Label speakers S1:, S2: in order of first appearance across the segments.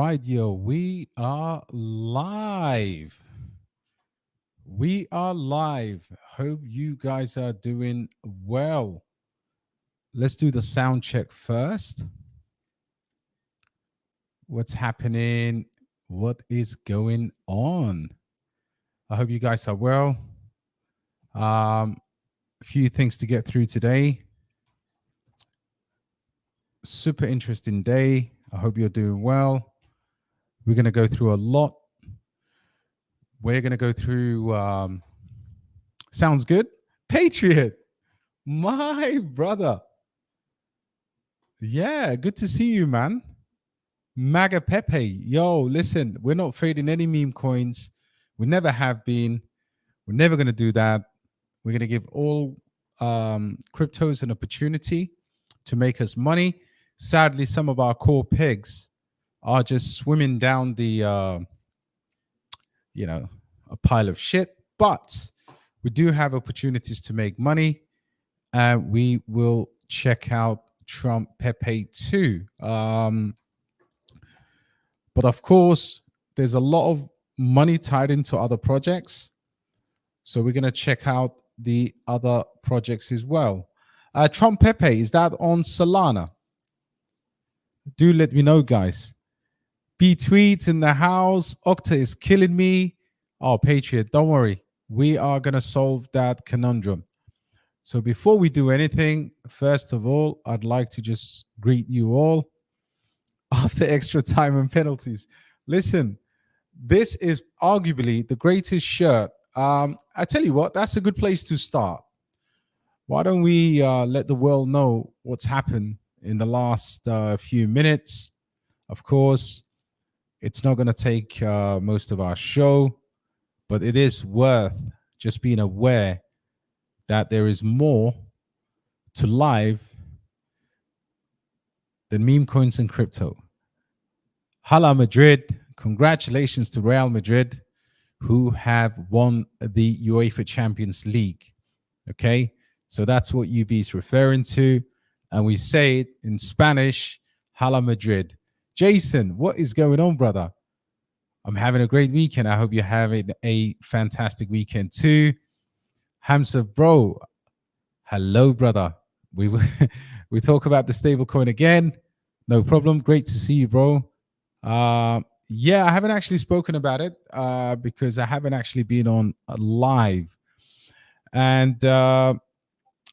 S1: right, yo, we are live. We are live. Hope you guys are doing well. Let's do the sound check first. What's happening? What is going on? I hope you guys are well. A few things to get through today. Super interesting day. I hope you're doing well. We're going to go through a lot. We're going to go through, sounds good? Patriot, my brother. Yeah, good to see you, man. Maga Pepe. Yo, listen, we're not fading any meme coins. We never have been. We're never going to do that. We're going to give all cryptos an opportunity to make us money. Sadly, some of our core pigs are just swimming down the, a pile of shit. But we do have opportunities to make money. And we will check out Trump Pepe too. But of course, there's a lot of money tied into other projects. So we're going to check out the other projects as well. Trump Pepe, is that on Solana? Do let me know, guys. B Tweet in the house. Octa is killing me. Oh, Patriot, don't worry. We are going to solve that conundrum. So before we do anything, first of all, I'd like to just greet you all after extra time and penalties. Listen, this is arguably the greatest shirt. I tell you what, that's a good place to start. Why don't we let the world know what's happened in the last few minutes? Of course, it's not going to take most of our show, but it is worth just being aware that there is more to live than meme coins and crypto. Hala Madrid, congratulations to Real Madrid, who have won the UEFA Champions League. Okay, so that's what UB is referring to. And we say it in Spanish, Hala Madrid. Jason, what is going on, brother? I'm having a great weekend. I hope you're having a fantastic weekend too. Hamza, bro, hello, brother. We talk about the stablecoin again. No problem. Great to see you, bro. Yeah, I haven't actually spoken about it because I haven't actually been on live. And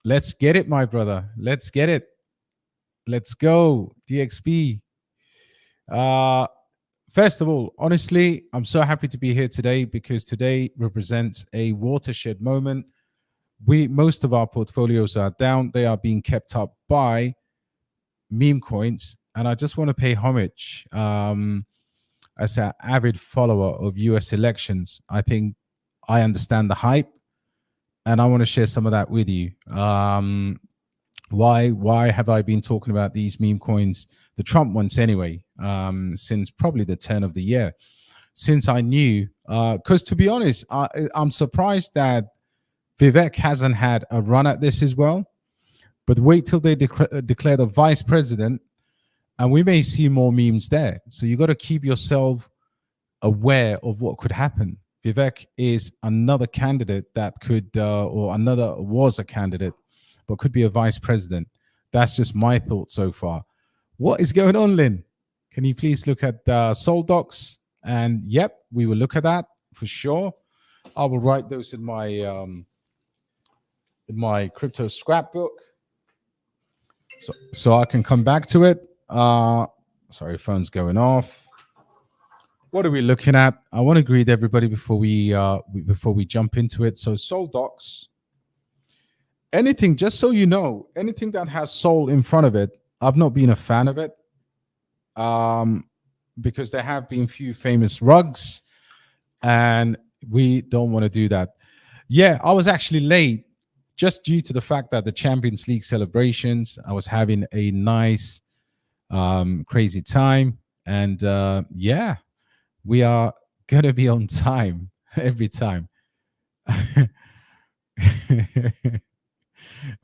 S1: let's get it, my brother. Let's get it. Let's go, DXB. First of all, honestly, I'm so happy to be here today because today represents a watershed moment. Most of our portfolios are down. They are being kept up by meme coins. And I just want to pay homage as an avid follower of US elections. I think I understand the hype and I want to share some of that with you. Why have I been talking about these meme coins, the Trump ones anyway, since probably the turn of the year, since I knew, because to be honest, I'm surprised that Vivek hasn't had a run at this as well, but wait till they declare the vice president and we may see more memes there. So you got to keep yourself aware of what could happen. Vivek is another candidate that could, or another was a candidate, but could be a vice president. That's just my thought so far. What is going on, Lynn? Can you please look at Soul Docs? And yep, we will look at that for sure. I will write those in my crypto scrapbook, so I can come back to it. Sorry, phone's going off. What are we looking at? I want to greet everybody before we jump into it. So Soul Docs. Anything, just so you know, anything that has soul in front of it, I've not been a fan of it, because there have been few famous rugs, and we don't want to do that. Yeah, I was actually late just due to the fact that the Champions League celebrations, I was having a nice, crazy time. And yeah, we are going to be on time every time.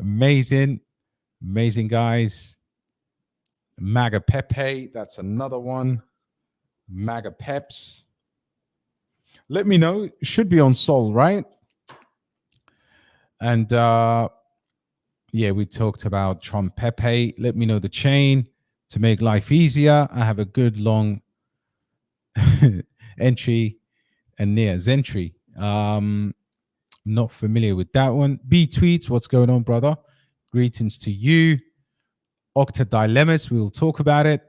S1: Amazing guys. Maga Pepe, that's another one. MAGA Peps. Let me know. Should be on Sol, right? And yeah, we talked about Trump Pepe. Let me know the chain to make life easier. I have a good long entry and near Zentry. Not familiar with that one. B tweets, what's going on, brother? Greetings to you. Octa Dilemmas, we will talk about it.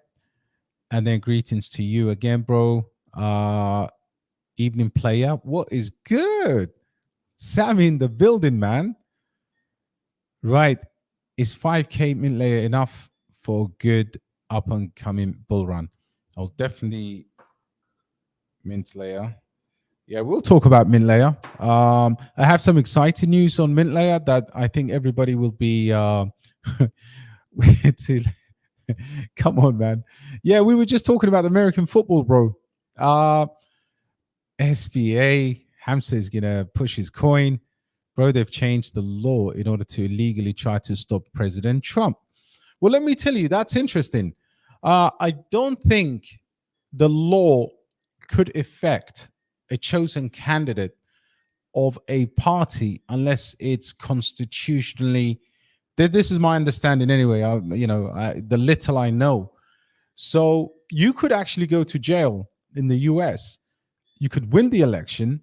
S1: And then greetings to you again, bro. Evening player, what is good? Sammy in the building, man. Right. Is 5K mint layer enough for a good up and coming bull run? I'll definitely mint layer. Yeah, we'll talk about mint layer. I have some exciting news on mint layer that I think everybody will be to come on, man. Yeah, we were just talking about American football, bro. SBA, Hamza is gonna push his coin. Bro, they've changed the law in order to illegally try to stop President Trump. Well, let me tell you, that's interesting. I don't think the law could affect a chosen candidate of a party unless it's constitutionally. This is my understanding anyway. The little I know. So you could actually go to jail in the US. You could win the election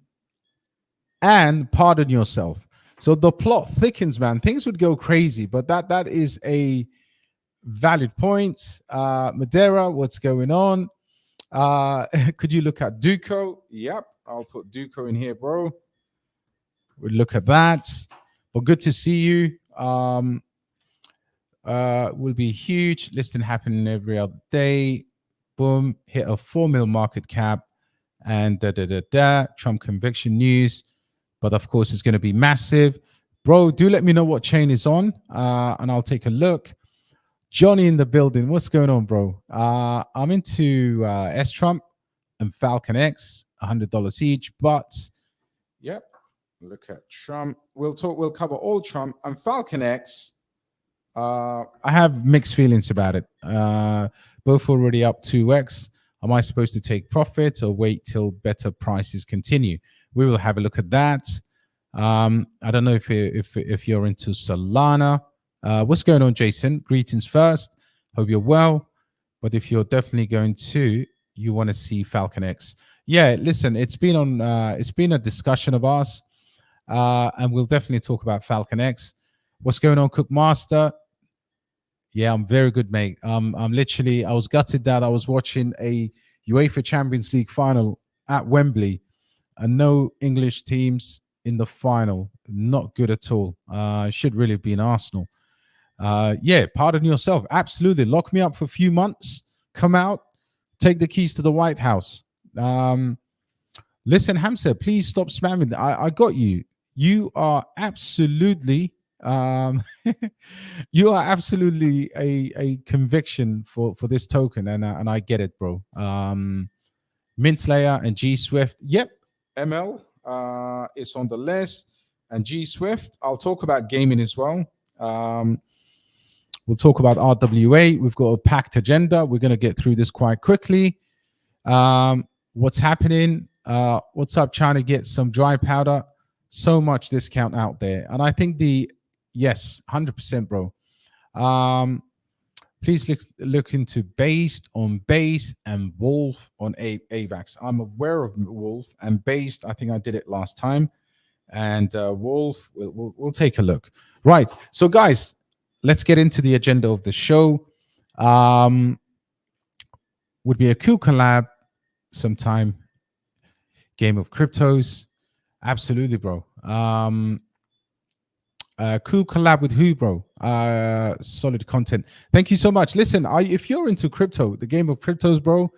S1: and pardon yourself. So the plot thickens, man. Things would go crazy, but that is a valid point. Madeira, what's going on? Could you look at Duco? Yep, I'll put Duco in here, bro. We'll look at that. But good to see you. Will be huge. Listing happening every other day. Boom, hit a 4 mil market cap, and Trump conviction news. But of course, it's going to be massive. Bro, do let me know what chain is on, and I'll take a look. Johnny in the building. What's going on, bro? I'm into S-Trump and Falcon X, $100 each. But, yep, look at Trump. We'll cover all Trump and Falcon X. I have mixed feelings about it. Both already up 2x. Am I supposed to take profits or wait till better prices continue? We will have a look at that. I don't know if you're into Solana. What's going on, Jason? Greetings first. Hope you're well. But if you're definitely you want to see Falcon X. Yeah, listen, it's been a discussion of ours, and we'll definitely talk about Falcon X. What's going on, Cookmaster? Yeah, I'm very good, mate. I was gutted that I was watching a UEFA Champions League final at Wembley, and no English teams in the final. Not good at all. Should really have been Arsenal. Yeah, pardon yourself. Absolutely. Lock me up for a few months. Come out. Take the keys to the White House. Listen, Hamza, please stop spamming. I got you. You are absolutely you are absolutely a conviction for this token, and I get it, bro. Mint Layer and G Swift. Yep, ML is on the list, and G Swift. I'll talk about gaming as well. We'll talk about RWA. We've got a packed agenda. We're going to get through this quite quickly. What's happening? What's up? Trying to get some dry powder. So much discount out there, and I think yes, 100%, bro. Please look into Based on Base and Wolf on AVAX. I'm aware of Wolf and Based. I think I did it last time. And Wolf, we'll take a look. Right. So, guys, let's get into the agenda of the show. Would be a cool collab sometime. Game of Cryptos. Absolutely, bro. Cool collab with who, bro? Solid content. Thank you so much. Listen, if you're into crypto, the Game of Cryptos, bro,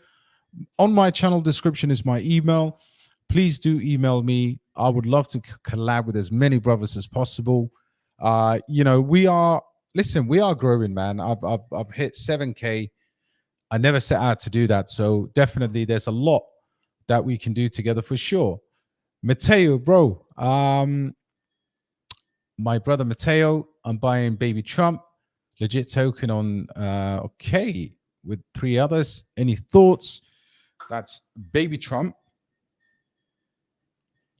S1: on my channel description is my email. Please do email me. I would love to collab with as many brothers as possible. We are growing, man. I've hit 7K. I never set out to do that. So definitely there's a lot that we can do together for sure. Mateo, bro. My brother Mateo, I'm buying Baby Trump, legit token on okay with 3 others. Any thoughts? That's baby Trump.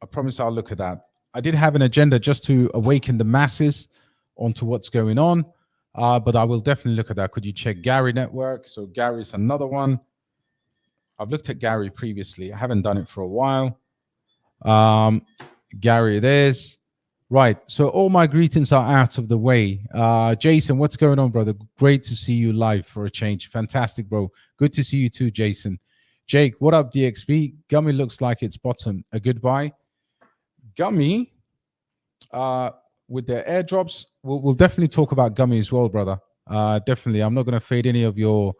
S1: I promise I'll look at that. I did have an agenda just to awaken the masses onto what's going on, but I will definitely look at that. Could you check Gary Network? So Gary's another one. I've looked at Gary previously. I haven't done it for a while. Gary it is. Right. So all my greetings are out of the way. Jason, what's going on, brother? Great to see you live for a change. Fantastic, bro. Good to see you too, Jason. Jake, what up, DXB? Gummy looks like it's bottom. A goodbye. Gummy, with their airdrops, we'll definitely talk about Gummy as well, brother. Definitely. I'm not going to fade any of your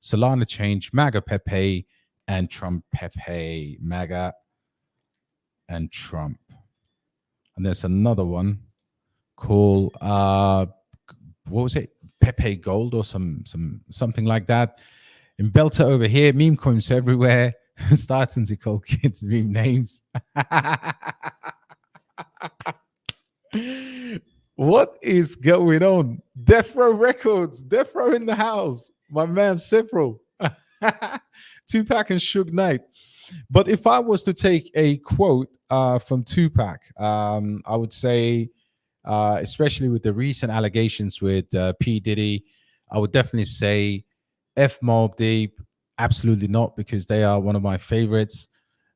S1: Solana change, MAGA Pepe and Trump Pepe. MAGA and Trump. And there's another one called what was it? Pepe Gold or something like that. In Belter over here, meme coins everywhere. Starting to call kids meme names. What is going on? Death Row Records, Death Row in the house. My man Cipro. Tupac and Suge Knight. But if I was to take a quote from Tupac, I would say, especially with the recent allegations with P. Diddy, I would definitely say F. Mobb Deep, absolutely not, because they are one of my favorites.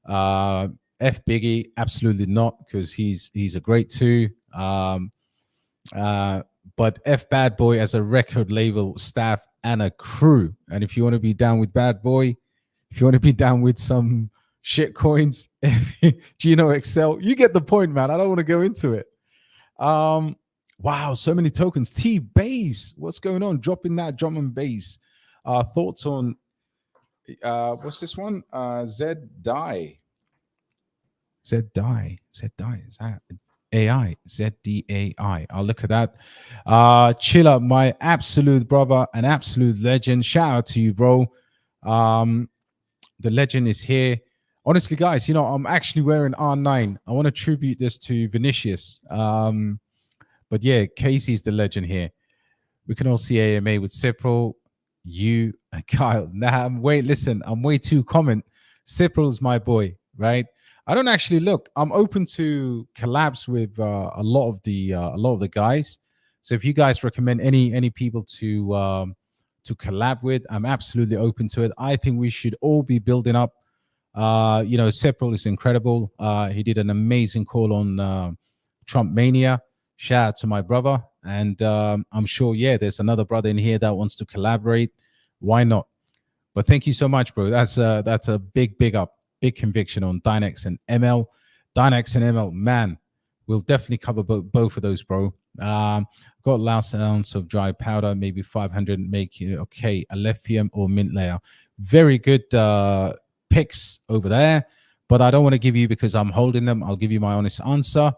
S1: F. Biggie, absolutely not, because he's a great too. But F. Bad Boy as a record label, staff, and a crew. And if you want to be down with Bad Boy, if you want to be down with some shit coins, Gino Excel, you get the point, man. I don't want to go into it. Wow, so many tokens. T-Base, what's going on? Dropping that drum and bass. Thoughts on, what's this one? Z-Die. Z-Die. Z-Die. Is that AI? Z-D-A-I. I'll look at that. Chiller, my absolute brother, an absolute legend. Shout out to you, bro. The legend is here. Honestly, guys, you know, I'm actually wearing R9. I want to tribute this to Vinicius. But yeah, Casey's the legend here. We can all see AMA with Cipro, you, and Kyle. Nah, I'm way too common. Cipro's my boy, right? I don't actually look. I'm open to collabs with a lot of the guys. So if you guys recommend any people to collab with, I'm absolutely open to it. I think we should all be building up. You know, Cipro is incredible. He did an amazing call on Trump Mania. Shout out to my brother. And I'm sure, yeah, there's another brother in here that wants to collaborate. Why not? But thank you so much, bro. That's a big up, big conviction on Dynex and ML. Dynex and ML, man, we'll definitely cover both of those, bro. Got last ounce of dry powder, maybe 500, make you okay, a Lithium or mint layer. Very good picks over there, but I don't want to give you because I'm holding them. I'll give you my honest answer.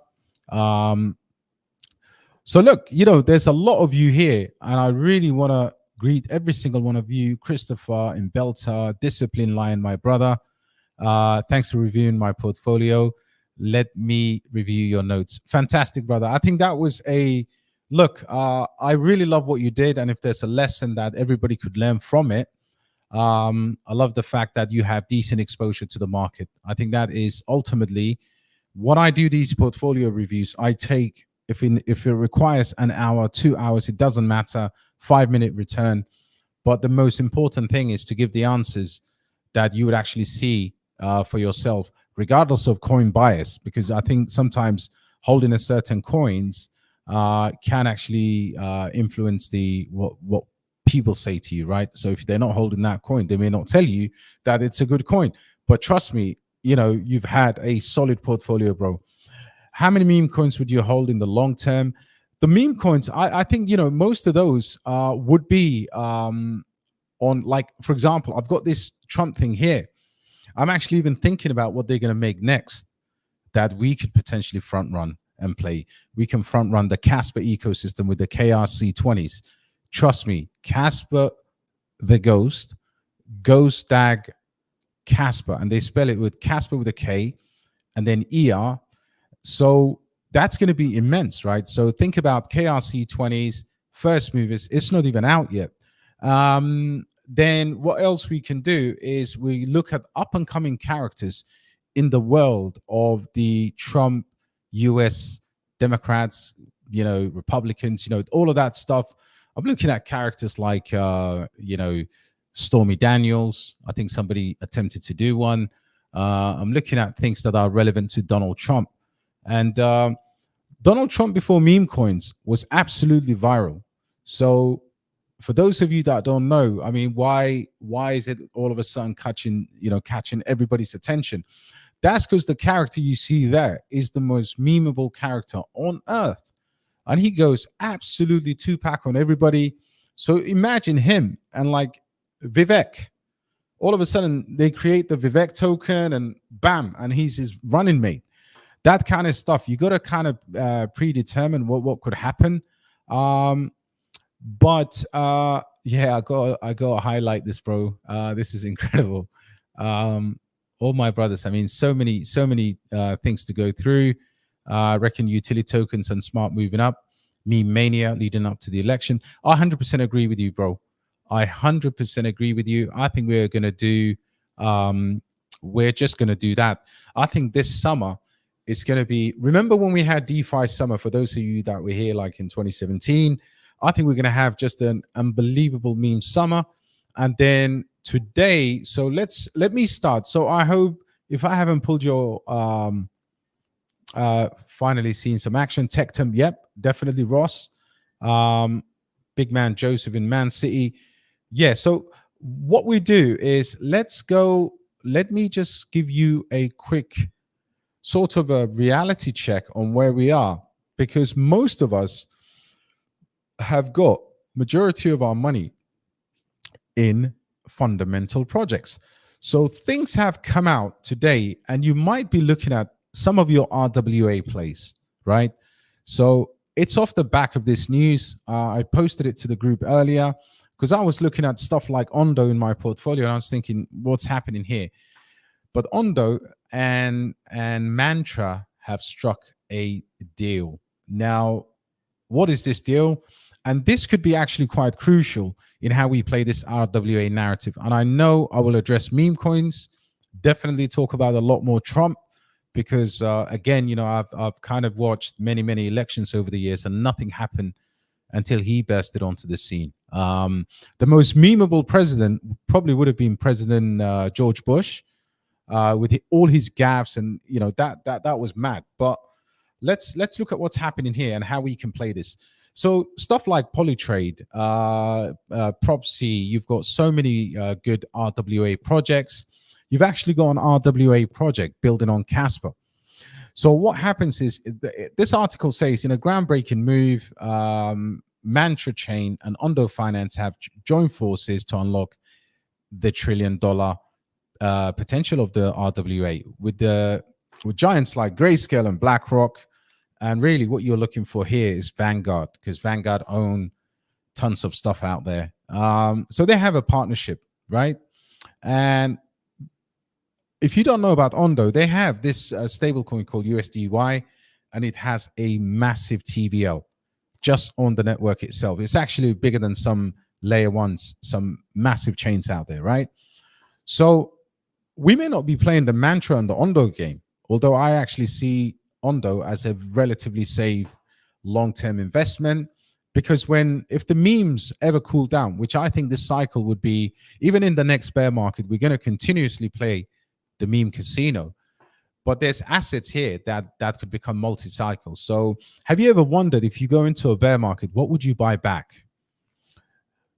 S1: So look, you know, there's a lot of you here, and I really want to greet every single one of you. Christopher in Belter, Discipline Lion, my brother. Thanks for reviewing my portfolio. Let me review your notes. Fantastic, brother. I think that was a look. I really love what you did, and if there's a lesson that everybody could learn from it, I love the fact that you have decent exposure to the market. I think that is ultimately what I do. These portfolio reviews, I take if it requires an hour, 2 hours, it doesn't matter. 5-minute return, but the most important thing is to give the answers that you would actually see for yourself, regardless of coin bias, because I think sometimes holding a certain coins can actually influence what people say to you, right? So if they're not holding that coin, they may not tell you that it's a good coin. But trust me, you know, you've had a solid portfolio, bro. How many meme coins would you hold in the long term? The meme coins, I think, you know, most of those would be on, like, for example, I've got this Trump thing here. I'm actually even thinking about what they're going to make next that we could potentially front run and play. We can front run the Casper ecosystem with the KRC20s. Trust me, Casper the Ghost, Ghost Dag Casper, and they spell it with Casper with a K and then ER. So that's going to be immense, right? So think about KRC20s, first movers. It's not even out yet. then what else we can do is we look at up and coming characters in the world of the Trump US Democrats, Republicans, all of that stuff. I'm looking at characters like, Stormy Daniels. I think somebody attempted to do one. I'm looking at things that are relevant to Donald Trump. And Donald Trump before meme coins was absolutely viral. So for those of you that don't know, I mean, why is it all of a sudden catching everybody's attention? That's because the character you see there is the most memeable character on earth. And he goes absolutely Tupac on everybody. So imagine him and like Vivek. All of a sudden, they create the Vivek token and bam, and he's his running mate. That kind of stuff. You got to kind of predetermine what could happen. But yeah, I got to highlight this, bro. This is incredible. All my brothers. I mean, so many things to go through. I reckon utility tokens and smart moving up. Meme mania leading up to the election. I 100% agree with you, bro. I 100% agree with you. I think we're going to do. We're just going to do that. I think this summer it's going to be. Remember when we had DeFi summer? For those of you that were here, like in 2017, I think we're going to have just an unbelievable meme summer. And then today, so let me start. So I hope if I haven't pulled your finally seen some action. Tectum, yep, definitely Ross. Big man Joseph in Man City. Yeah, so what we do is let's go. Let me just give you a quick sort of a reality check on where we are, because most of us have got majority of our money in fundamental projects. So things have come out today, and you might be looking at some of your RWA plays, right? So it's off the back of this news. I posted it to the group earlier because I was looking at stuff like Ondo in my portfolio, and I was thinking, what's happening here? But Ondo and Mantra have struck a deal. Now, what is this deal? And this could be actually quite crucial in how we play this RWA narrative. And I know I will address meme coins, definitely talk about a lot more Trump, because again, I've kind of watched many elections over the years, and nothing happened until he bursted onto the scene. The most memeable president probably would have been President George Bush, with all his gaffes, and that was mad. But let's look at what's happening here and how we can play this. So stuff like Polytrade, Propsy, you've got so many good RWA projects. You've actually got an RWA project building on Casper. So what happens is this article says, in a groundbreaking move, Mantra Chain and Ondo Finance have joined forces to unlock the $1 trillion potential of the RWA with giants like Grayscale and BlackRock. And really what you're looking for here is Vanguard, because Vanguard own tons of stuff out there. So they have a partnership, right? And if you don't know about Ondo, they have this stablecoin called USDY, and it has a massive TVL just on the network itself. It's actually bigger than some layer ones, some massive chains out there, right? So we may not be playing the Mantra and the Ondo game, although I actually see Ondo as a relatively safe long-term investment, because if the memes ever cool down, which I think this cycle would be, even in the next bear market, we're going to continuously play the meme casino, but there's assets here that could become multi-cycle. So have you ever wondered, if you go into a bear market, what would you buy back?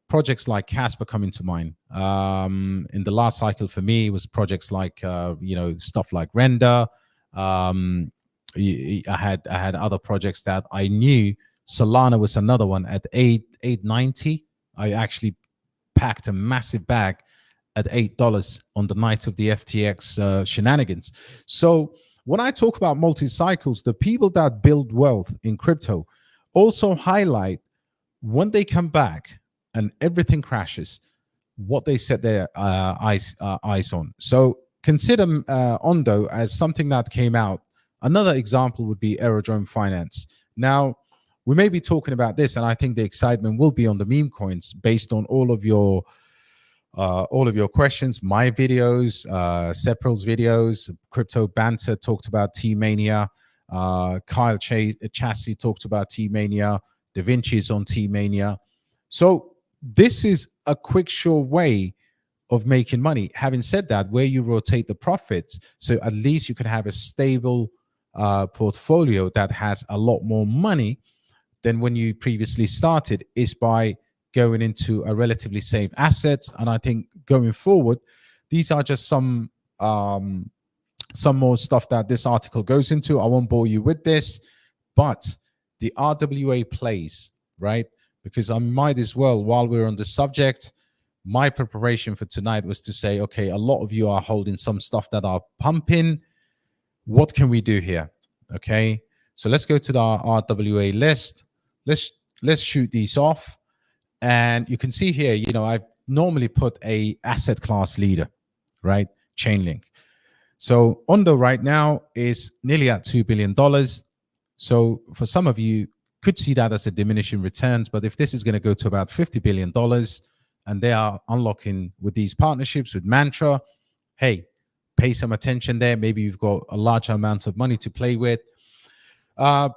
S1: Projects like Casper come into mind. In the last cycle for me, it was projects like stuff like Render. I had other projects that I knew. Solana was another one at 8.90. I actually packed a massive bag at $8 on the night of the FTX shenanigans. So when I talk about multi-cycles, the people that build wealth in crypto also highlight when they come back and everything crashes, what they set their eyes on. So consider Ondo as something that came out. Another example would be Ondo Finance. Now, we may be talking about this, and I think the excitement will be on the meme coins based on all of your all of your questions, my videos, Sepral's videos, Crypto Banter talked about T-Mania, Kyle Chassis talked about T-Mania, Da Vinci's on T-Mania. So this is a quick, sure way of making money. Having said that, where you rotate the profits, so at least you can have a stable portfolio that has a lot more money than when you previously started, is by going into a relatively safe assets. And I think going forward, these are just some more stuff that this article goes into. I won't bore you with this, but the RWA plays, right? Because I might as well, while we're on the subject, my preparation for tonight was to say, okay, a lot of you are holding some stuff that are pumping. What can we do here? Okay, so let's go to the RWA list. Let's shoot these off. And you can see here, you know, I normally put a asset class leader, right? Chainlink. So Ondo right now is nearly at $2 billion. So for some of you, could see that as a diminishing returns. But if this is going to go to about $50 billion and they are unlocking with these partnerships with Mantra, hey, pay some attention there. Maybe you've got a large amount of money to play with. And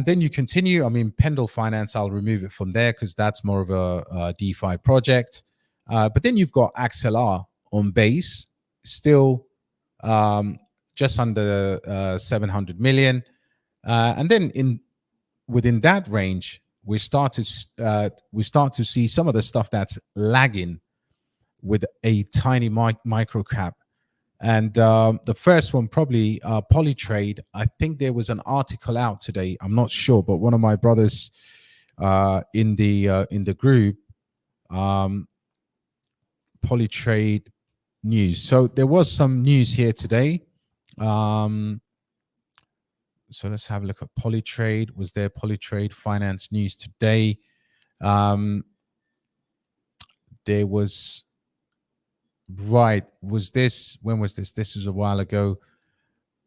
S1: then you continue. I mean, Pendle Finance, I'll remove it from there because that's more of a DeFi project. But then you've got XLR on base, still just under 700 million. And then within that range, we start to see some of the stuff that's lagging with a tiny micro cap. And the first one, probably Polytrade. I think there was an article out today. I'm not sure, but one of my brothers in the group, Polytrade news. So there was some news here today. So let's have a look at Polytrade. Was there Polytrade finance news today? There was. Right. Was this, when was this? This was a while ago.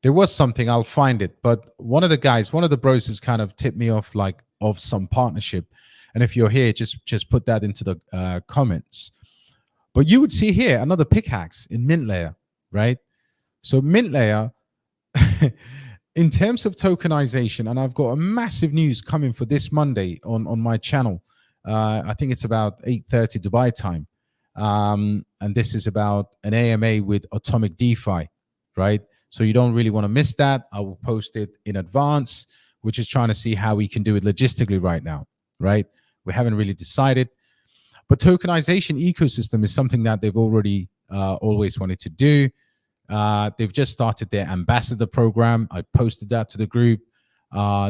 S1: There was something, I'll find it. But one of the bros has kind of tipped me off, like, of some partnership. And if you're here, just put that into the comments. But you would see here another pickaxe in Mint Layer, right? So Mint Layer, in terms of tokenization, and I've got a massive news coming for this Monday on my channel. I think it's about 8:30 Dubai time. And this is about an AMA with Atomic DeFi, right? So you don't really want to miss that. I will post it in advance, which is trying to see how we can do it logistically right now, right? We haven't really decided. But tokenization ecosystem is something that they've already always wanted to do. They've just started their ambassador program. I posted that to the group.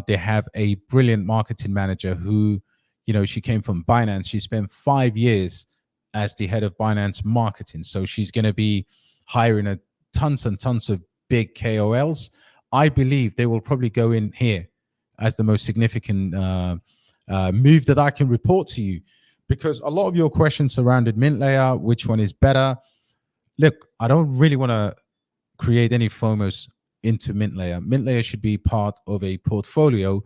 S1: They have a brilliant marketing manager who, you know, she came from Binance. She spent 5 years as the head of Binance marketing. So she's going to be hiring tons and tons of big KOLs. I believe they will probably go in here as the most significant move that I can report to you, because a lot of your questions surrounded Mint Layer, which one is better. Look, I don't really want to create any FOMOs into Mint Layer. Mint Layer should be part of a portfolio,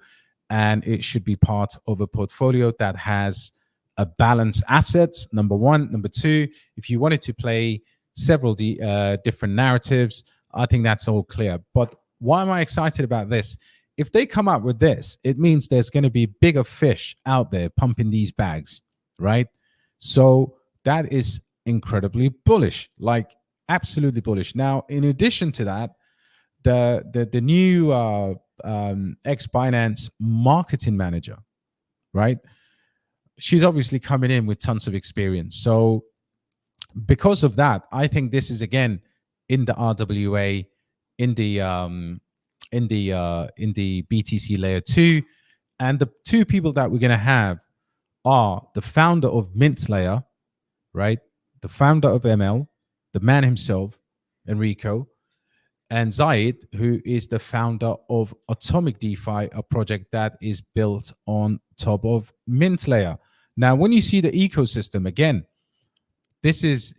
S1: and it should be part of a portfolio that has a balanced assets, number one. Number two, if you wanted to play several different narratives, I think that's all clear. But why am I excited about this? If they come up with this, it means there's going to be bigger fish out there pumping these bags, right? So that is incredibly bullish, like absolutely bullish. Now, in addition to that, the new ex-Binance marketing manager, right? She's obviously coming in with tons of experience. So because of that, I think this is, again, in the RWA, in the BTC layer 2. And the two people that we're going to have are the founder of Mint Layer, right? The founder of ML, the man himself, Enrico, and Zaid, who is the founder of Atomic DeFi, a project that is built on top of Mint Layer. Now, when you see the ecosystem, again, this is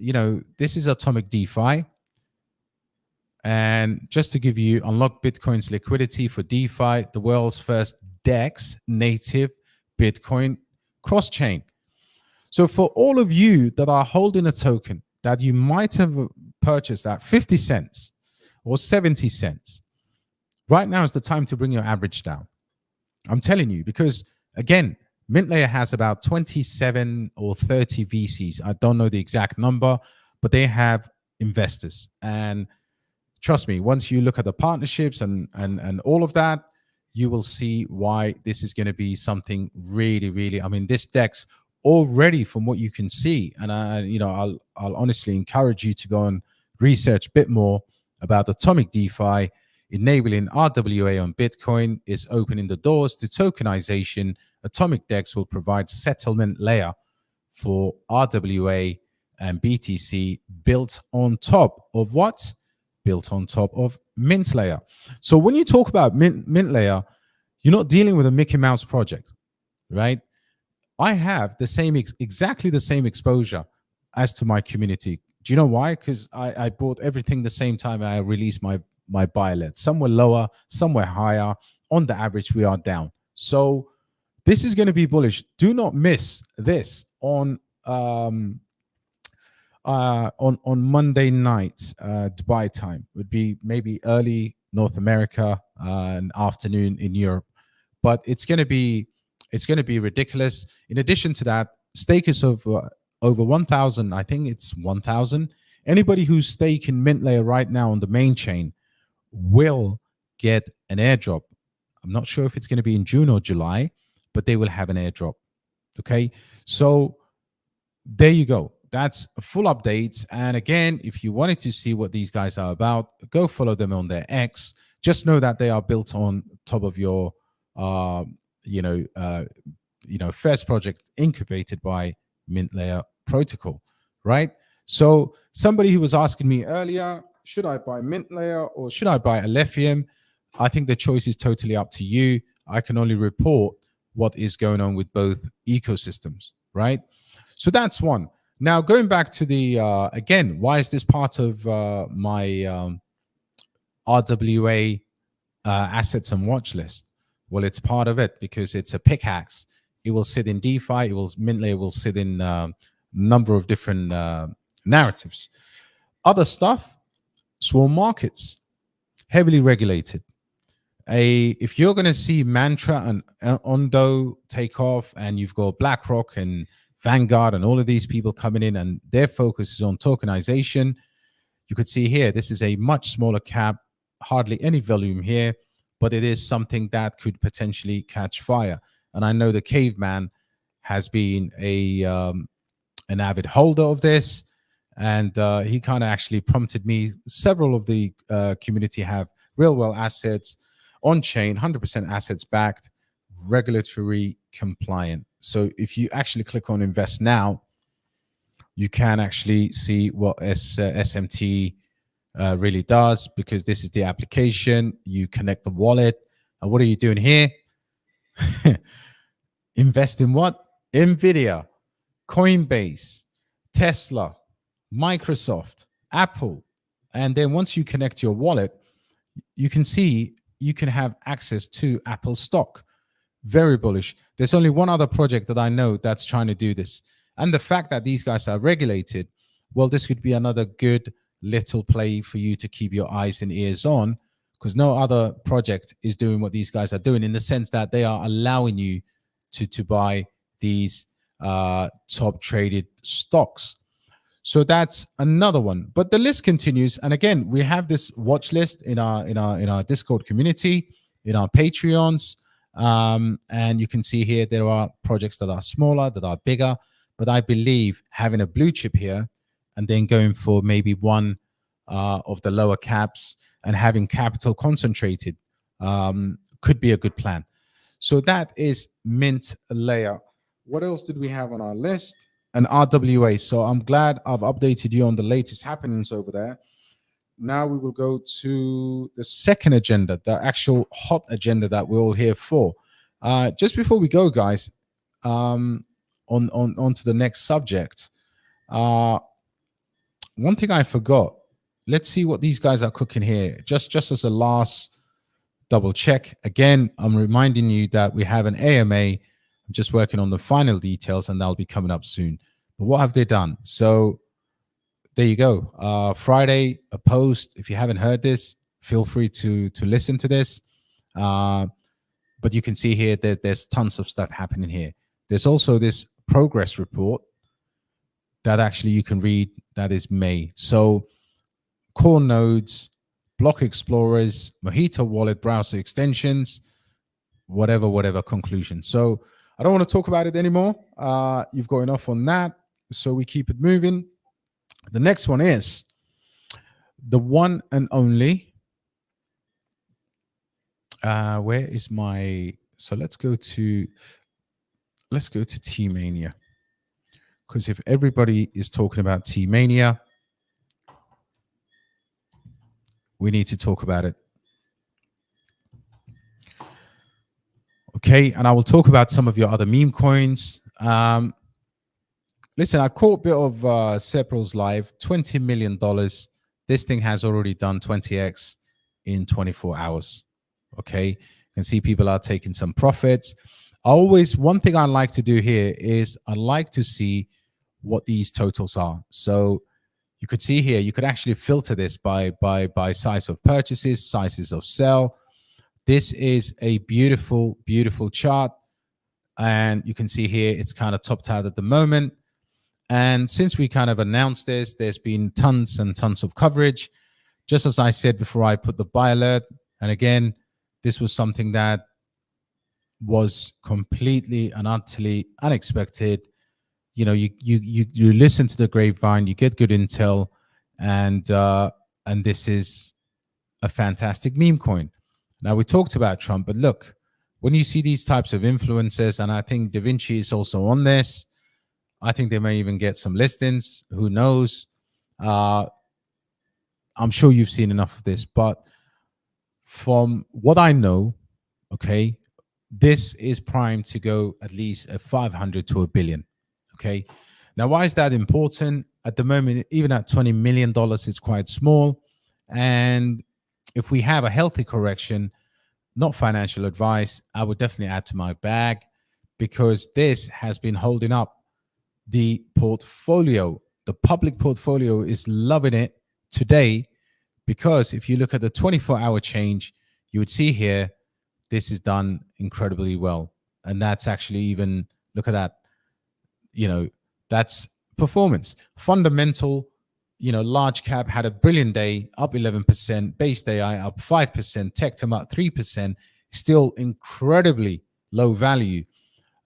S1: Atomic DeFi. And just to give you, unlock Bitcoin's liquidity for DeFi, the world's first DEX native Bitcoin cross-chain. So for all of you that are holding a token that you might have purchased at 50 cents or 70 cents, right now is the time to bring your average down. I'm telling you, because again, MintLayer has about 27 or 30 VCs. I don't know the exact number, but they have investors. And trust me, once you look at the partnerships and all of that, you will see why this is going to be something really, really. I mean, this DEX already, from what you can see, and I'll honestly encourage you to go and research a bit more about Atomic DeFi. Enabling RWA on Bitcoin is opening the doors to tokenization. Atomic DEX will provide settlement layer for RWA and BTC built on top of what? Built on top of Mint Layer. So when you talk about Mint Layer, you're not dealing with a Mickey Mouse project, right? I have the same, exactly the same exposure as to my community. Do you know why? Because I bought everything the same time I released my buy alert. Some were lower, some were higher. On the average, we are down. So this is going to be bullish. Do not miss this on Monday night, Dubai time. Would be maybe early North America and afternoon in Europe. But it's going to be ridiculous. In addition to that, stakers of over 1,000. I think it's 1,000. Anybody who's staking Mint Layer right now on the main chain will get an airdrop. I'm not sure if it's going to be in June or July, but they will have an airdrop. Okay, so there you go. That's a full update. And again, if you wanted to see what these guys are about, go follow them on their X. Just know that they are built on top of your, first project incubated by Mint Layer protocol, right? So somebody who was asking me earlier, should I buy Mint Layer or should I buy Alephium? I think the choice is totally up to you. I can only report what is going on with both ecosystems, right? So that's one. Now, going back to the, again, why is this part of my RWA assets and watch list? Well, it's part of it because it's a pickaxe. It will sit in DeFi. Mint Layer will sit in a number of different narratives. Other stuff, swarm markets, heavily regulated. If you're going to see Mantra and Ondo take off, and you've got BlackRock and Vanguard and all of these people coming in, and their focus is on tokenization, you could see here, this is a much smaller cap, hardly any volume here, but it is something that could potentially catch fire. And I know the Caveman has been an avid holder of this, and he kind of actually prompted me. Several of the community have real world assets on chain, 100% assets backed, regulatory compliant. So if you actually click on invest now, you can actually see what SMT really does, because this is the application. You connect the wallet. And what are you doing here? Invest in what? Nvidia, Coinbase, Tesla, Microsoft, Apple. And then once you connect your wallet, you can see you can have access to Apple stock. Very bullish. There's only one other project that I know that's trying to do this. And the fact that these guys are regulated, well, this could be another good little play for you to keep your eyes and ears on, because no other project is doing what these guys are doing, in the sense that they are allowing you to buy these top traded stocks. So that's another one. But the list continues. And again, we have this watch list in our Discord community, in our Patreons. And you can see here there are projects that are smaller, that are bigger. But I believe having a blue chip here and then going for maybe one of the lower caps and having capital concentrated could be a good plan. So that is Mint Layer. What else did we have on our list? An RWA. So I'm glad I've updated you on the latest happenings over there. Now we will go to the second agenda, the actual hot agenda that we're all here for. Just before we go, guys, on to the next subject. One thing I forgot. Let's see what these guys are cooking here. Just as a last double check. Again, I'm reminding you that we have an AMA I'm just working on the final details, and that'll be coming up soon. But what have they done? So there you go. Friday, a post. If you haven't heard this, feel free to listen to this. But you can see here that there's tons of stuff happening here. There's also this progress report that actually you can read. That is May. So core nodes, block explorers, Mojito wallet browser extensions, whatever conclusion. So I don't want to talk about it anymore. You've got enough on that. So we keep it moving. The next one is the one and only. Where is my? So let's go to T-Mania, because if everybody is talking about T-Mania, we need to talk about it. Okay, and I will talk about some of your other meme coins. Listen, I caught a bit of Sepral's live, $20 million. This thing has already done 20x in 24 hours. Okay, you can see people are taking some profits. One thing I like to do here is I like to see what these totals are. So you could see here, you could actually filter this by size of purchases, sizes of sell. This is a beautiful, beautiful chart. And you can see here, it's kind of topped out at the moment. And since we kind of announced this, there's been tons and tons of coverage. Just as I said before I put the buy alert. And again, this was something that was completely and utterly unexpected. You know, you listen to the grapevine, you get good intel, and this is a fantastic meme coin. Now, we talked about Trump, but look, when you see these types of influencers, and I think Da Vinci is also on this, I think they may even get some listings. Who knows? I'm sure you've seen enough of this, but from what I know, okay, this is primed to go at least at 500 to a billion. Okay. Now, why is that important? At the moment, even at $20 million, it's quite small. And if we have a healthy correction, not financial advice, I would definitely add to my bag, because this has been holding up the portfolio. The public portfolio is loving it today, because if you look at the 24-hour change, you would see here, this is done incredibly well. And that's actually even, look at that, you know, that's performance. Fundamental, you know, large cap had a brilliant day, up 11%, base day up 5%, Tectum up 3%, still incredibly low value.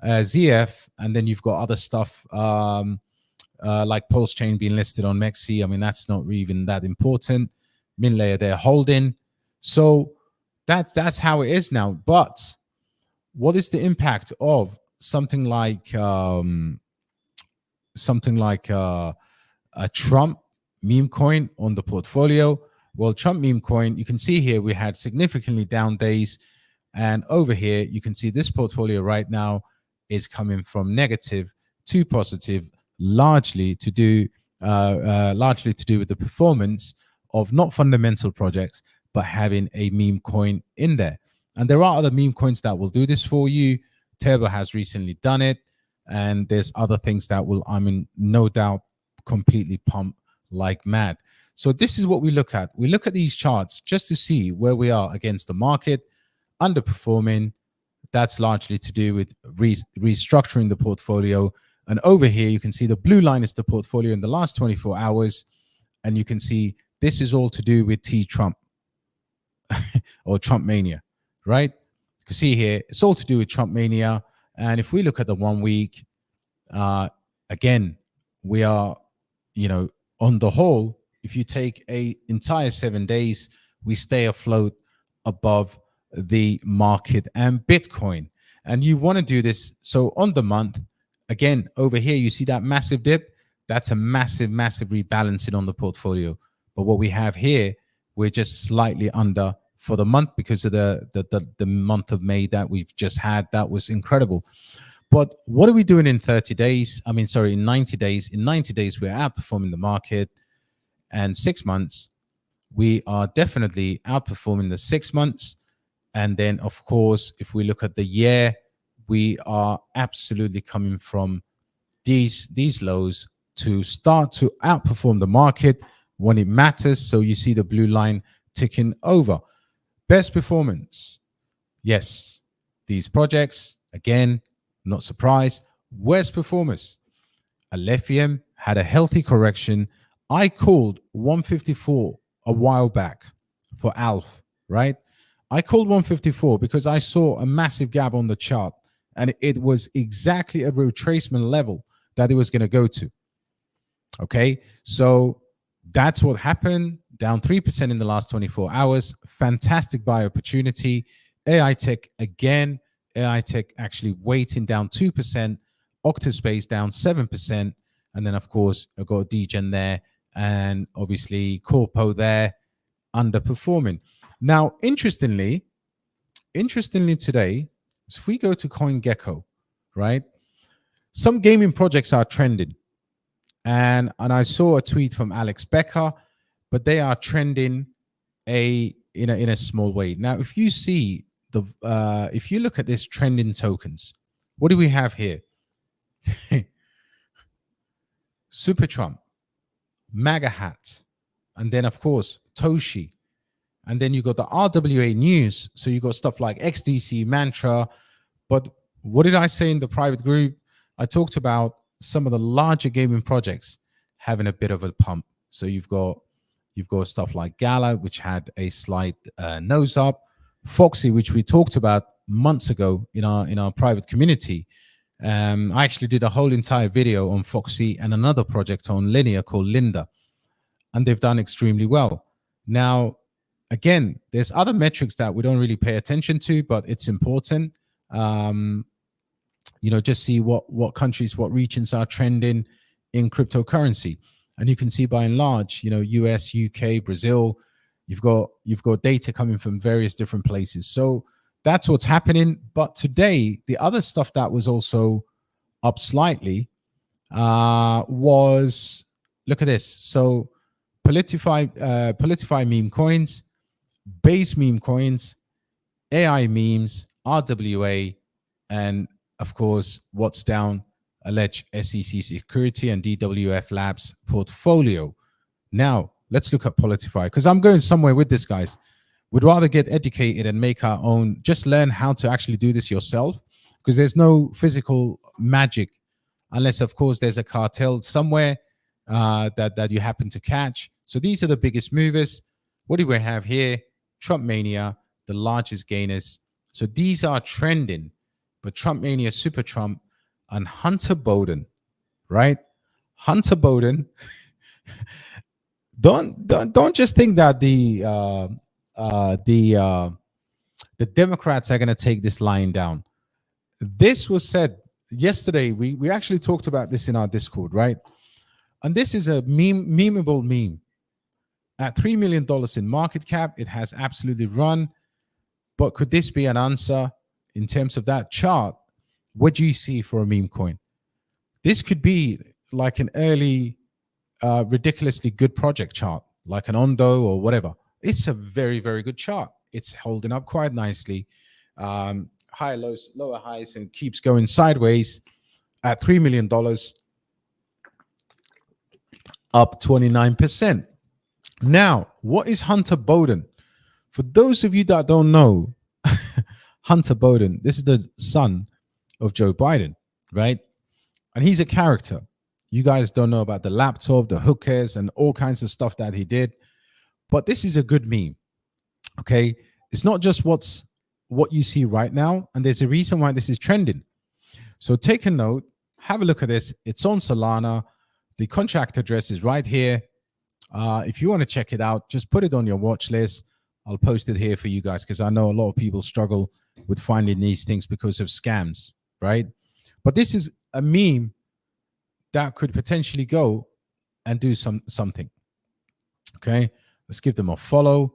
S1: ZF, and then you've got other stuff like Pulse Chain being listed on Mexi. I mean, that's not even that important. Min layer they're holding. So that's how it is now. But what is the impact of something like a Trump meme coin on the portfolio? Well, Trump meme coin, you can see here we had significantly down days, and over here you can see this portfolio right now is coming from negative to positive, largely to do with the performance of not fundamental projects, but having a meme coin in there. And there are other meme coins that will do this for you. Turbo has recently done it, and there's other things that will, I mean, no doubt, completely pump like mad. So this is what we look at. We look at these charts just to see where we are against the market. Underperforming, that's largely to do with restructuring the portfolio. And over here, you can see the blue line is the portfolio in the last 24 hours. And you can see this is all to do with Trump or Trump mania, right? You can see here, it's all to do with Trump mania. And if we look at the 1 week, again, we are, you know, on the whole, if you take a entire 7 days, we stay afloat above the market and Bitcoin. And you want to do this. So on the month, again, over here, you see that massive dip. That's a massive, massive rebalancing on the portfolio. But what we have here, we're just slightly under for the month because of the month of May that we've just had. That was incredible. But what are we doing in 30 days? I mean, sorry, in 90 days. In 90 days, we're outperforming the market. And 6 months, we are definitely outperforming the 6 months. And then, of course, if we look at the year, we are absolutely coming from these lows to start to outperform the market when it matters. So you see the blue line ticking over. Best performance. Yes, these projects, again, not surprised. Worst performers. Alephium had a healthy correction. I called 154 a while back for ALF, right? I called 154 because I saw a massive gap on the chart, and it was exactly a retracement level that it was going to go to. Okay, so that's what happened. Down 3% in the last 24 hours. Fantastic buy opportunity. AI Tech again. AI Tech actually weighting down 2%. Octaspace down 7%. And then, of course, I've got Degen there. And obviously, Corpo there underperforming. Now, interestingly today, if we go to CoinGecko, right? Some gaming projects are trending. And I saw a tweet from Alex Becker, but they are trending in a small way. Now, if you see if you look at this trending tokens, what do we have here? Super Trump, MAGA hat, and then of course Toshi, and then you got the RWA news. So you got stuff like XDC, Mantra. But what did I say in the private group? I talked about some of the larger gaming projects having a bit of a pump. So you've got stuff like Gala, which had a slight nose up, Foxy, which we talked about months ago in our private community. I actually did a whole entire video on Foxy and another project on Linear called Linda, and they've done extremely well. Now, again, there's other metrics that we don't really pay attention to, but it's important. Just see what countries, what regions are trending in cryptocurrency. And you can see by and large, US, UK, Brazil, you've got data coming from various different places. So that's what's happening. But today, the other stuff that was also up slightly was, look at this. So Politify meme coins, base meme coins, AI memes, RWA, and of course, what's down, alleged SEC security and DWF Labs portfolio. Now, let's look at Politify, because I'm going somewhere with this, guys. We'd rather get educated and make our own, just learn how to actually do this yourself, because there's no physical magic, unless, of course, there's a cartel somewhere that you happen to catch. So these are the biggest movers. What do we have here? Trump Mania, the largest gainers. So these are trending, but Trump Mania, Super Trump, and Hunter Biden, right? Hunter Biden. Don't just think that the Democrats are going to take this line down. This was said yesterday. We actually talked about this in our Discord, right? And this is a memeable meme. At $3 million in market cap, it has absolutely run. But could this be an answer in terms of that chart? What do you see for a meme coin? This could be like an early, ridiculously good project chart, like an Ondo or whatever. It's a very, very good chart. It's holding up quite nicely. Higher lows, lower highs, and keeps going sideways at $3 million, up 29%. Now, what is Hunter Biden? For those of you that don't know, Hunter Biden, this is the son of Joe Biden, right? And he's a character. You guys don't know about the laptop, the hookers, and all kinds of stuff that he did. But this is a good meme, okay? It's not just what you see right now, and there's a reason why this is trending. So take a note, have a look at this. It's on Solana. The contract address is right here. If you want to check it out, just put it on your watch list. I'll post it here for you guys, because I know a lot of people struggle with finding these things because of scams, right? But this is a meme that could potentially go and do something. Okay, let's give them a follow.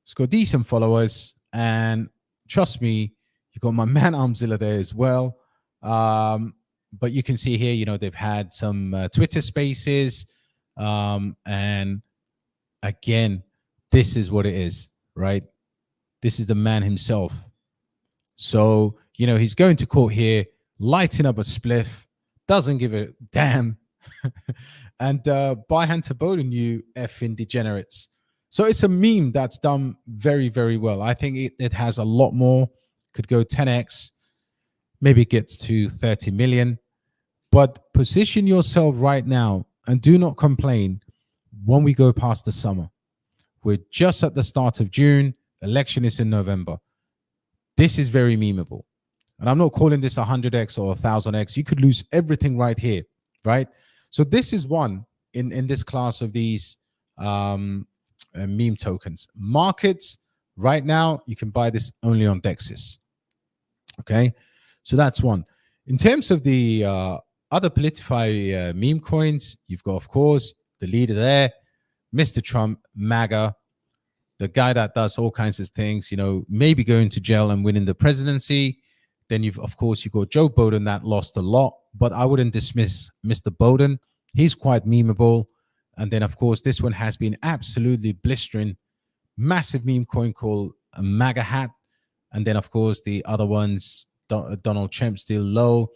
S1: It's got decent followers, and trust me, you got my man Armzilla there as well. But you can see here, they've had some Twitter Spaces, and again, this is what it is, right? This is the man himself. So He's going to court here, lighting up a spliff, doesn't give a damn. And buy Hunter Biden, you effing degenerates. So it's a meme that's done very, very well. I think it has a lot more, could go 10x, maybe it gets to 30 million. But position yourself right now and do not complain when we go past the summer. We're just at the start of June. Election is in November. This is very memeable. And I'm not calling this 100x or 1000x. You could lose everything right here, right? So this is one in this class of these meme tokens. Markets, right now, you can buy this only on Dexis. Okay, so that's one. In terms of the other Politify meme coins, you've got, of course, the leader there, Mr. Trump, MAGA, the guy that does all kinds of things, maybe going to jail and winning the presidency. Then you've got Joe Biden that lost a lot, but I wouldn't dismiss Mr. Biden. He's quite memeable. And then, of course, this one has been absolutely blistering. Massive meme coin called a MAGA hat. And then, of course, the other ones, Donald Trump still low.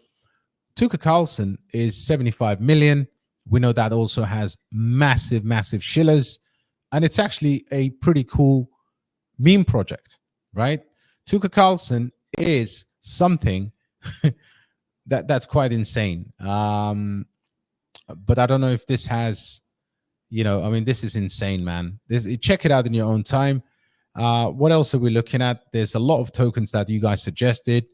S1: Tucker Carlson is 75 million. We know that also has massive, massive shillers. And it's actually a pretty cool meme project, right? Tucker Carlson is something that's quite insane. But I don't know if this has, this is insane, man. Check it out in your own time. What else are we looking at? There's a lot of tokens that you guys suggested.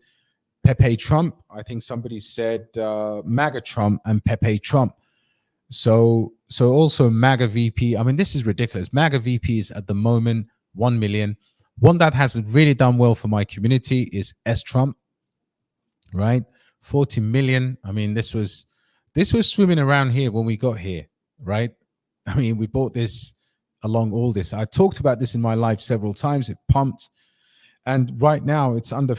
S1: Pepe Trump. I think somebody said MAGA Trump and Pepe Trump. So also MAGA VP. I mean, this is ridiculous. MAGA VP is at the moment 1 million. One that has really done well for my community is S Trump, right? 40 million. I mean, this was swimming around here when we got here, right? I mean, we bought this along all this. I talked about this in my life several times. It pumped. And right now it's under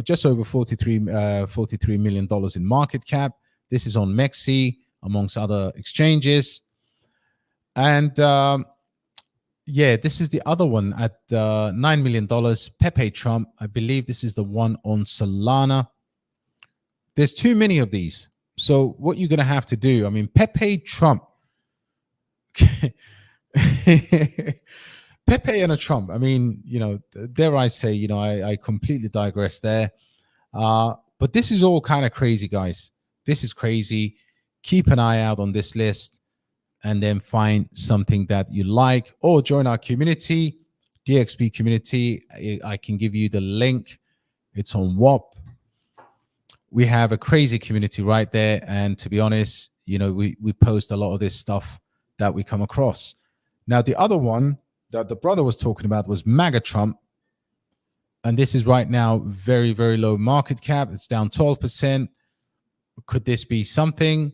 S1: just over $43 million in market cap. This is on Mexi, amongst other exchanges. And yeah, this is the other one at $9 million. Pepe Trump. I believe this is the one on Solana. There's too many of these. So what you're going to have to do, I mean, Pepe Trump. Pepe and a Trump. I mean, dare I say, I completely digress there. But this is all kind of crazy, guys. This is crazy. Keep an eye out on this list and then find something that you like, or join our community, DXB community. I can give you the link. It's on WAP. We have a crazy community right there. And to be honest, we post a lot of this stuff that we come across. Now, the other one that the brother was talking about was MAGA Trump. And this is right now very, very low market cap. It's down 12%. Could this be something?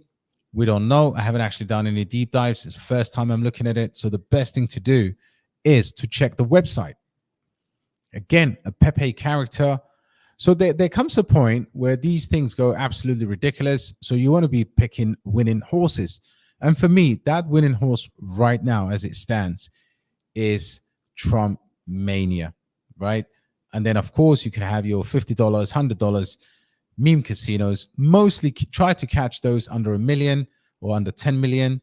S1: We don't know. I haven't actually done any deep dives. It's the first time I'm looking at it. So the best thing to do is to check the website. Again, a Pepe character. So there comes a point where these things go absolutely ridiculous. So you want to be picking winning horses. And for me, that winning horse right now, as it stands, is Trump mania, right? And then, of course, you can have your $50, $100 meme casinos. Mostly try to catch those under $1 million or under 10 million.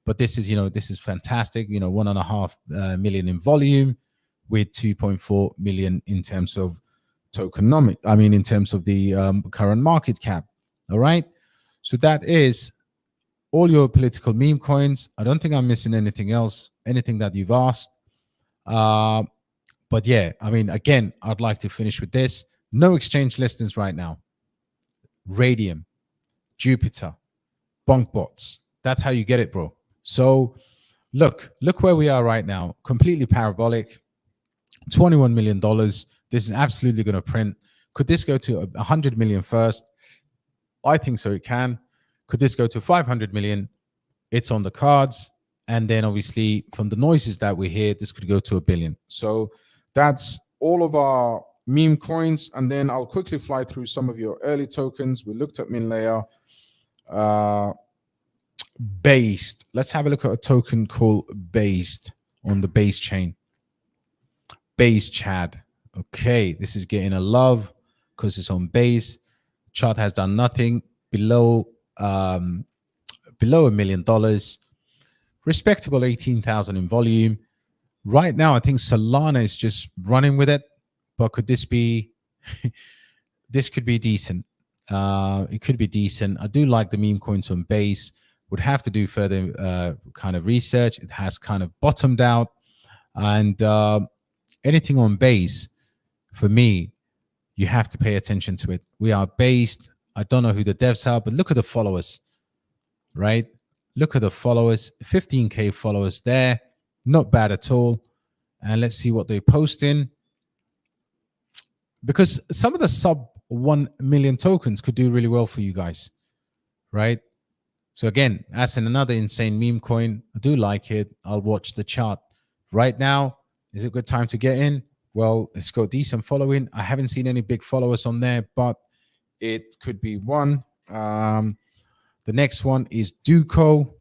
S1: But this is, this is fantastic. 1.5 million in volume with 2.4 million in terms of tokenomic. I mean, in terms of the current market cap. All right. So that is all your political meme coins. I don't think I'm missing anything else, anything that you've asked. But yeah, I mean, again, I'd like to finish with this. No exchange listings right now. Radium, Jupiter, BonkBots. That's how you get it, bro. So look where we are right now. Completely parabolic. $21 million. This is absolutely going to print. Could this go to 100 million first? I think so. It can. Could this go to 500 million? It's on the cards. And then obviously from the noises that we hear, this could go to 1 billion. So that's all of our meme coins. And then I'll quickly fly through some of your early tokens. We looked at MinLayer. Based. Let's have a look at a token called Based on the Base chain. Base Chad. Okay, this is getting a love. because it's on base. Chart has done nothing below $1 million. Respectable 18,000 in volume. Right now, I think Solana is just running with it, but could this be? This could be decent. It could be decent. I do like the meme coins on base. Would have to do further kind of research. It has kind of bottomed out, and anything on base, for me, you have to pay attention to it. We are based. I don't know who the devs are, but look at the followers, right? Look at the followers. 15K followers there. Not bad at all. And let's see what they're posting. Because some of the sub 1 million tokens could do really well for you guys, right? So again, that's another insane meme coin. I do like it. I'll watch the chart. Right now, is it a good time to get in? Well, it's got decent following. I haven't seen any big followers on there, but it could be one. The next one is Duco.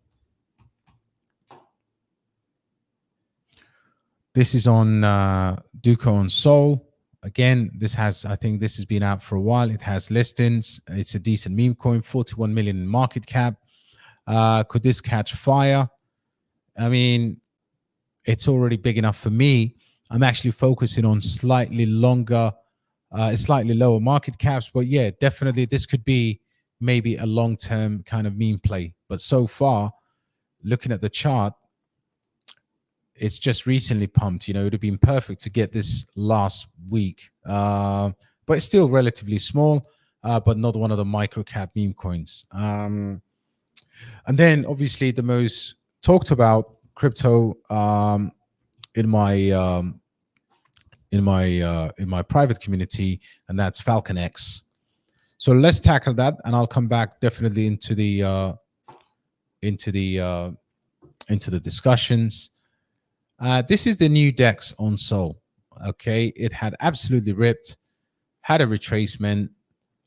S1: This is on Duco on Sol. Again, I think this has been out for a while. It has listings. It's a decent meme coin, 41 million in market cap. Could this catch fire? I mean, it's already big enough for me. I'm actually focusing on slightly longer, slightly lower market caps. But yeah, definitely this could be maybe a long-term kind of meme play. But so far, looking at the chart, it's just recently pumped. You know, it would have been perfect to get this last week. But it's still relatively small, but not one of the micro cap meme coins. And then obviously the most talked about crypto in my private community, and that's Falcon X. So let's tackle that, and I'll come back definitely into the discussions. This is the new DEX on Sol. Okay, it had absolutely ripped, had a retracement.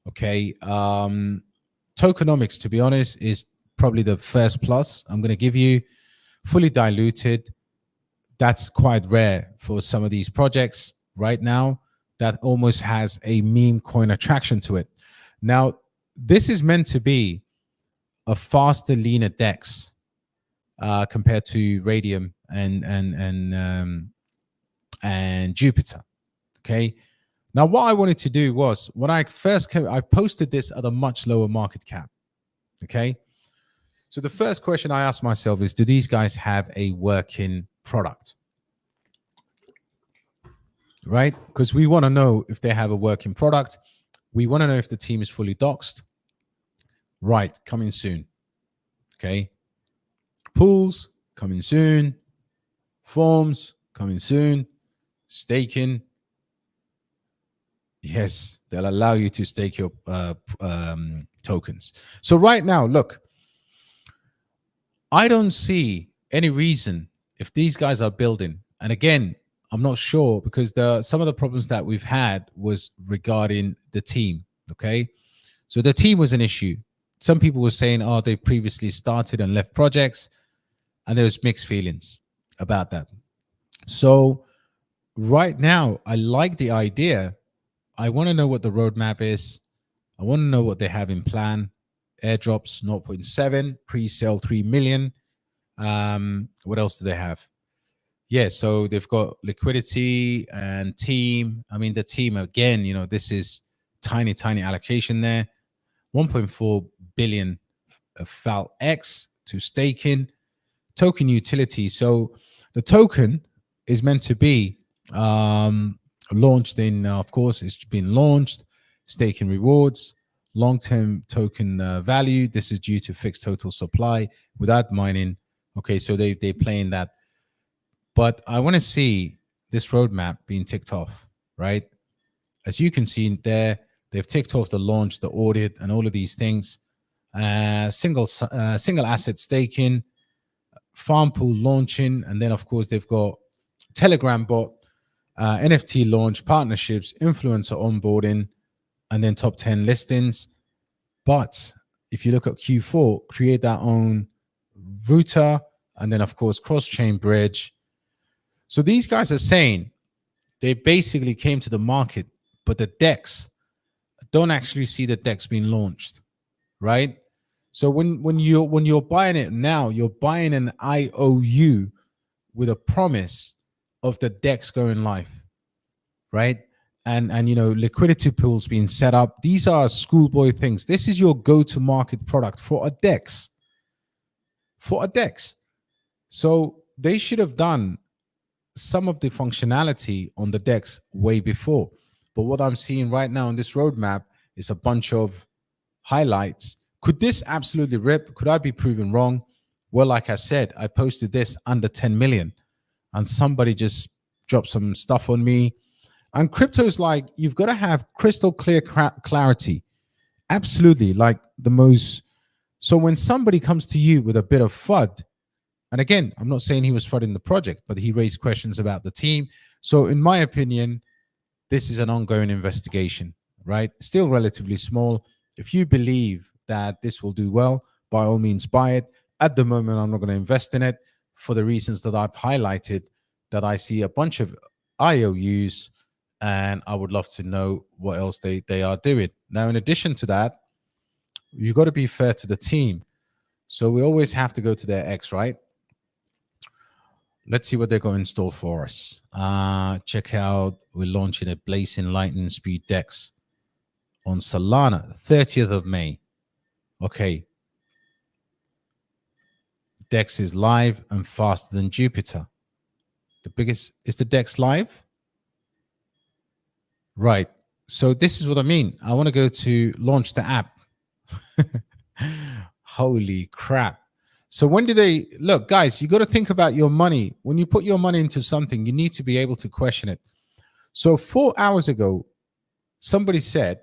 S1: Okay, tokenomics, to be honest, is probably the first plus I'm going to give you. Fully diluted. That's quite rare for some of these projects right now. That almost has a meme coin attraction to it. Now, this is meant to be a faster, leaner DEX compared to Radium and Jupiter. Okay. Now, what I wanted to do was when I first came, I posted this at a much lower market cap. Okay. So the first question I asked myself is, do these guys have a working product? Right? Because we want to know if they have a working product. We want to know if the team is fully doxed. Right. Coming soon. Okay. Pools coming soon. Forms coming soon. Staking. Yes, they'll allow you to stake your tokens. So right now, look, I don't see any reason if these guys are building. And again, I'm not sure because some of the problems that we've had was regarding the team. Okay. So the team was an issue. Some people were saying, oh, they previously started and left projects, and there was mixed feelings about that. So right now, I like the idea. I want to know what the roadmap is. I want to know what they have in plan. Airdrops 0.7, pre-sale 3 million. What else do they have? Yeah, so they've got liquidity and team. I mean, the team, again, you know, this is tiny allocation there. 1.4 billion of Falcon X to staking. Token utility. So the token is meant to be launched in, of course, it's been launched. Staking rewards. Long-term token value. This is due to fixed total supply without mining. Okay, so they're playing that. But I want to see this roadmap being ticked off, right? As you can see there, they've ticked off the launch, the audit, and all of these things. Single asset staking, farm pool launching, and then, of course, they've got Telegram bot, NFT launch, partnerships, influencer onboarding, and then top 10 listings. But if you look at Q4, create their own router, and then, of course, cross-chain bridge. So these guys are saying they basically came to the market, but the DEX don't actually see the DEX being launched, right? So when you're buying it now, you're buying an IOU with a promise of the DEX going live, right? And liquidity pools being set up. These are schoolboy things. This is your go-to-market product for a DEX. For a DEX. So they should have done some of the functionality on the DEX way before. But what I'm seeing right now on this roadmap is a bunch of highlights. Could this absolutely rip? Could I be proven wrong? Well, like I said, I posted this under 10 million and somebody just dropped some stuff on me. And crypto is like, you've got to have crystal clear clarity. Absolutely. Like the most. So when somebody comes to you with a bit of FUD, and again, I'm not saying he was flooding the project, but he raised questions about the team. So in my opinion, this is an ongoing investigation, right? Still relatively small. If you believe that this will do well, by all means, buy it. At the moment, I'm not going to invest in it for the reasons that I've highlighted, that I see a bunch of IOUs, and I would love to know what else they are doing. Now, in addition to that, you've got to be fair to the team. So we always have to go to their X, right? Let's see what they're going to install for us. Check out, we're launching a Blazing Lightning Speed DEX on Solana, 30th of May. Okay. DEX is live and faster than Jupiter. The biggest, is the DEX live? Right. So this is what I mean. I want to go to launch the app. Holy crap. So when do they look, guys, you got to think about your money. When you put your money into something, you need to be able to question it. So 4 hours ago, somebody said,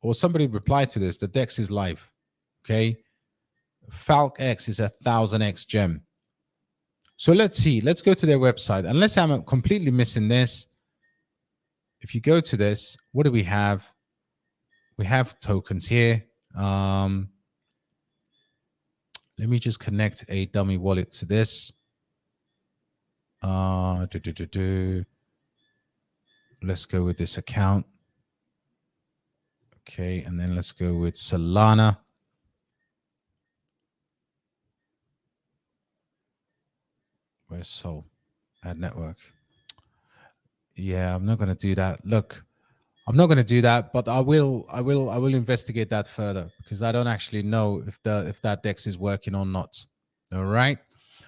S1: or somebody replied to this, the DEX is live. Okay. Falcon X is 1000x gem. So let's see. Let's go to their website. Unless I'm completely missing this. If you go to this, what do we have? We have tokens here. Let me just connect a dummy wallet to this. Let's go with this account. Okay, and then let's go with Solana. Where's Sol? Add network. Yeah, I'm not going to do that. Look, I'm not going to do that, but I will investigate that further because I don't actually know if that DEX is working or not. All right.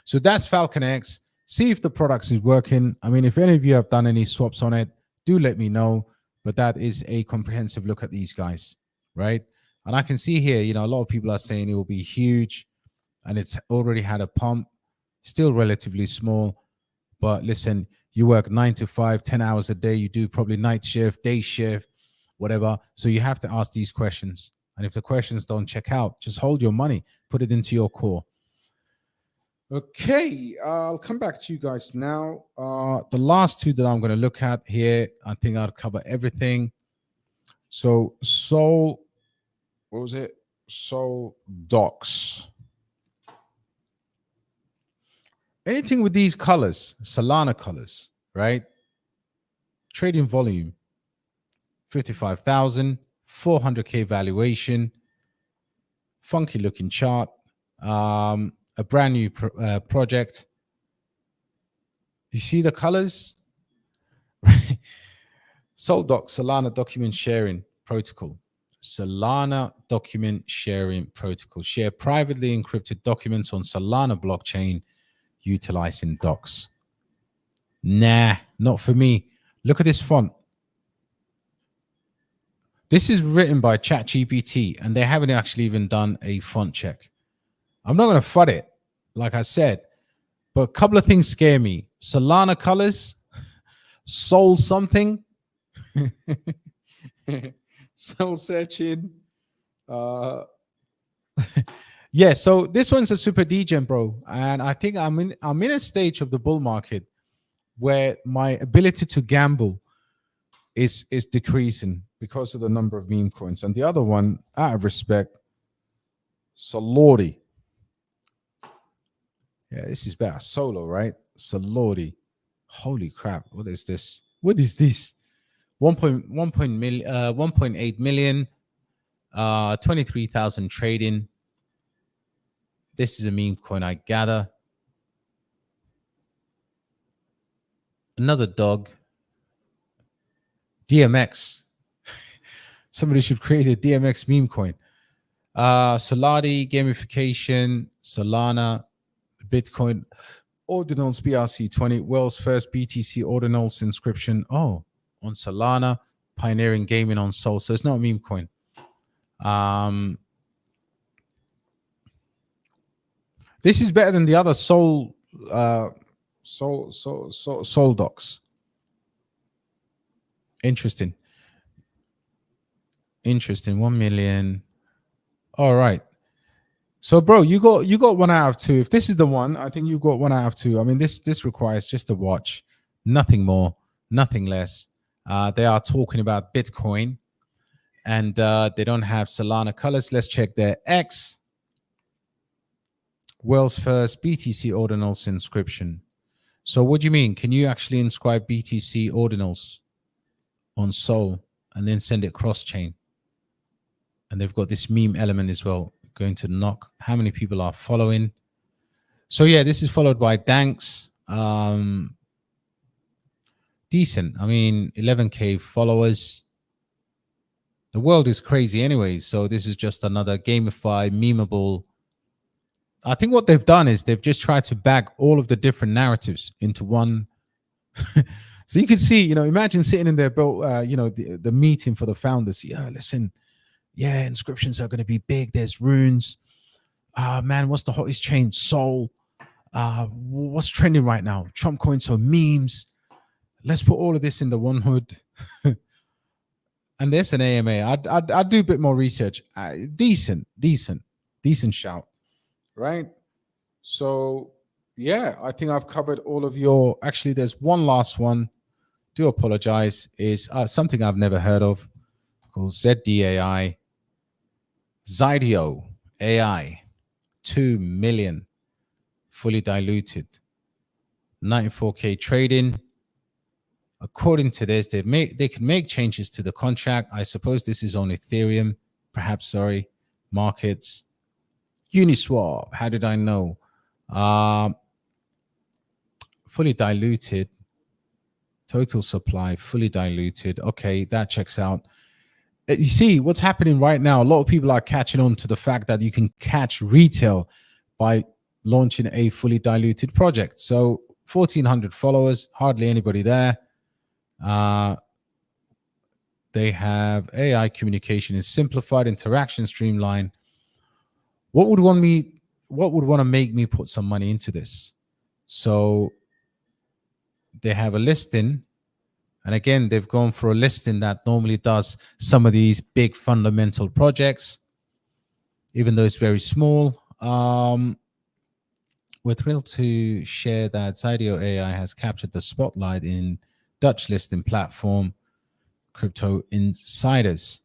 S1: So that's Falcon X. See if the product is working. I mean, if any of you have done any swaps on it, do let me know. But that is a comprehensive look at these guys, right? And I can see here, a lot of people are saying it will be huge, and it's already had a pump, still relatively small. But listen, you work 9 to 5, 10 hours a day. You do probably night shift, day shift, whatever. So you have to ask these questions. And if the questions don't check out, just hold your money, put it into your core. Okay, I'll come back to you guys now. The last two that I'm going to look at here, I think I'll cover everything. So Sol, what was it? Sol Docs. Anything with these colors, Solana colors, right? Trading volume, 55,000, 400K valuation, funky looking chart, a brand new project. You see the colors? Soldoc, Solana document sharing protocol. Solana document sharing protocol. Share privately encrypted documents on Solana blockchain utilizing docs. Nah, not for me. Look at this font. This is written by ChatGPT, and they haven't actually even done a font check. I'm not going to FUD it, like I said, but a couple of things scare me. Solana colors, soul something, soul searching. Yeah, so this one's a super degen, bro, and I think I'm in a stage of the bull market where my ability to gamble is decreasing because of the number of meme coins. And the other one, out of respect, Solori. Yeah, this is better. Solo, right? Solori. Holy crap. What is this? What is this? 1.8 million, 23,000 trading. This is a meme coin, I gather. Another dog. DMX. Somebody should create a DMX meme coin. Solari, gamification, Solana, Bitcoin, Ordinals BRC20, world's first BTC Ordinals inscription. Oh, on Solana, pioneering gaming on Sol. So it's not a meme coin. This is better than the other Sol docs. Interesting. 1 million. All right. So, bro, you got 1 out of 2. If this is the one, I think you got 1 out of 2. I mean, this requires just a watch, nothing more, nothing less. They are talking about Bitcoin, and they don't have Solana colors. Let's check their X. World's first BTC Ordinals inscription. So, what do you mean? Can you actually inscribe BTC Ordinals on Sol and then send it cross-chain? And they've got this meme element as well. Going to knock. How many people are following? So yeah, this is followed by Danks. Decent. I mean, 11K followers. The world is crazy anyways. So this is just another gamified, memeable. I think what they've done is they've just tried to bag all of the different narratives into one. So you can see, imagine sitting in their, the meeting for the founders. Yeah, listen. Yeah, inscriptions are going to be big. There's runes. Man, what's the hottest chain? Sol. What's trending right now? Trump coins or memes. Let's put all of this in the one hood. And there's an AMA. I'd do a bit more research. Decent shout. Right? So, yeah, I think I've covered all of your... Actually, there's one last one. Do apologize. Is something I've never heard of called ZDAI. Zydio AI, 2 million, fully diluted, 94K trading. According to this, they can make changes to the contract. I suppose this is on Ethereum, perhaps. Sorry, markets. Uniswap. How did I know? Fully diluted. Total supply, fully diluted. Okay, that checks out. You see what's happening right now. A lot of people are catching on to the fact that you can catch retail by launching a fully diluted project. So 1,400 followers, hardly anybody there. They have AI communication is simplified, interaction streamlined. What would want to make me put some money into this? So they have a listing. And again, they've gone for a listing that normally does some of these big fundamental projects, even though it's very small. We're thrilled to share that Zydio AI has captured the spotlight in Dutch listing platform, Crypto Insiders.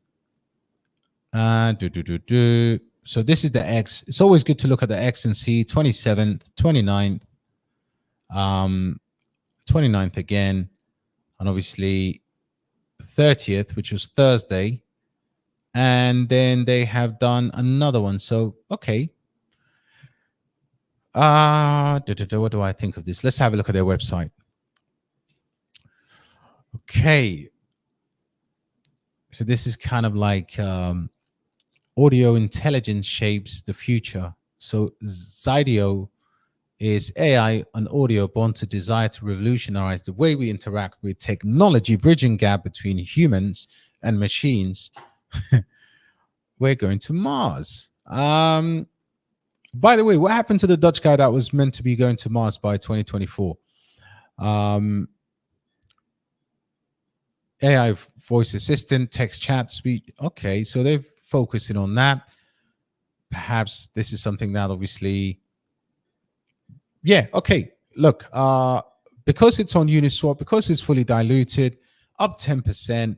S1: So this is the X. It's always good to look at the X and see 27th, 29th, 29th again. And obviously 30th, which was Thursday. And then they have done another one. So, okay. What do I think of this? Let's have a look at their website. Okay. So this is kind of like audio intelligence shapes the future. So Zydio is AI and audio born to desire to revolutionize the way we interact with technology, bridging gap between humans and machines. We're going to Mars. By the way, what happened to the Dutch guy that was meant to be going to Mars by 2024? AI voice assistant, text chat, speech. Okay, so they're focusing on that. Perhaps this is something that obviously... Yeah, okay. Look, because it's on Uniswap, because it's fully diluted, up 10%,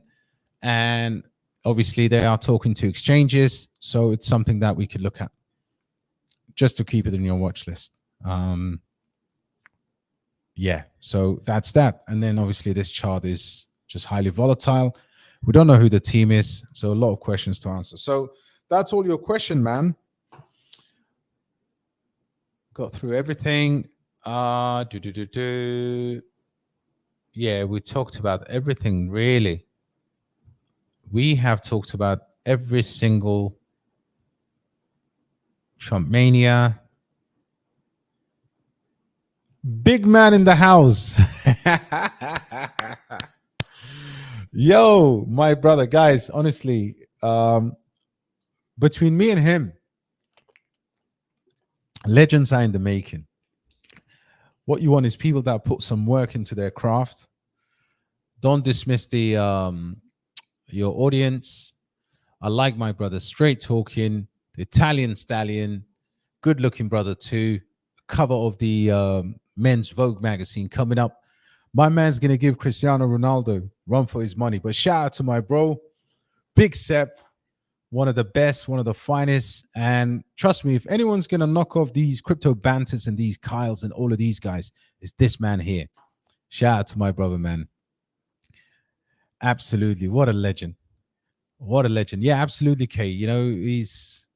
S1: and obviously they are talking to exchanges, so it's something that we could look at just to keep it in your watch list. Yeah, so that's that. And then obviously this chart is just highly volatile. We don't know who the team is, so a lot of questions to answer. So that's all your question, man. Got through everything. Yeah, we talked about everything, really. We have talked about every single Trump mania. Big man in the house. Yo, my brother, guys, honestly, between me and him, legends are in the making. What you want is people that put some work into their craft. Don't dismiss the your audience. I like my brother, straight talking, Italian stallion, good looking brother too. Cover of the men's Vogue magazine coming up. My man's gonna give Cristiano Ronaldo run for his money. But shout out to my bro, Big Sep, one of the best, one of the finest. And trust me, if anyone's gonna knock off these crypto banters and these Kyles and all of these guys, it's this man here. Shout out to my brother, man. Absolutely, what a legend. What a legend. Yeah, absolutely, Kay. You know, he's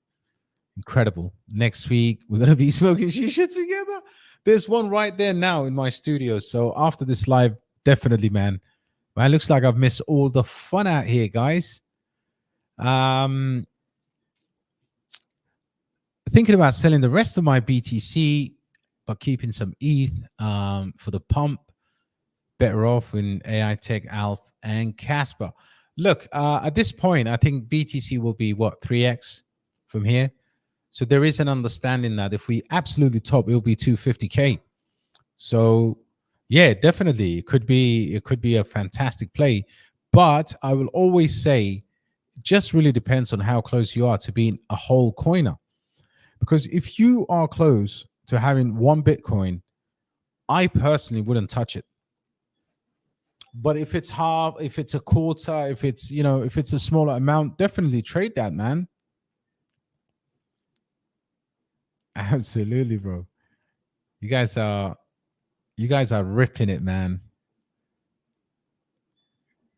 S1: incredible. Next week, we're going to be smoking shisha together. There's one right there now in my studio. So after this live, definitely, man. Man, looks like I've missed all the fun out here, guys. Thinking about selling the rest of my BTC, but keeping some ETH for the pump. Better off in AI Tech, Alf, and Casper. Look, at this point, I think BTC will be, what, 3x from here? So there is an understanding that if we absolutely top, it will be 250K. So, yeah, definitely, it could be a fantastic play. But I will always say, it just really depends on how close you are to being a whole coiner. Because if you are close to having one Bitcoin, I personally wouldn't touch it. But if it's half, if it's a quarter, if it's, you know, if it's a smaller amount, definitely trade that, man. Absolutely, bro. You guys are ripping it, man.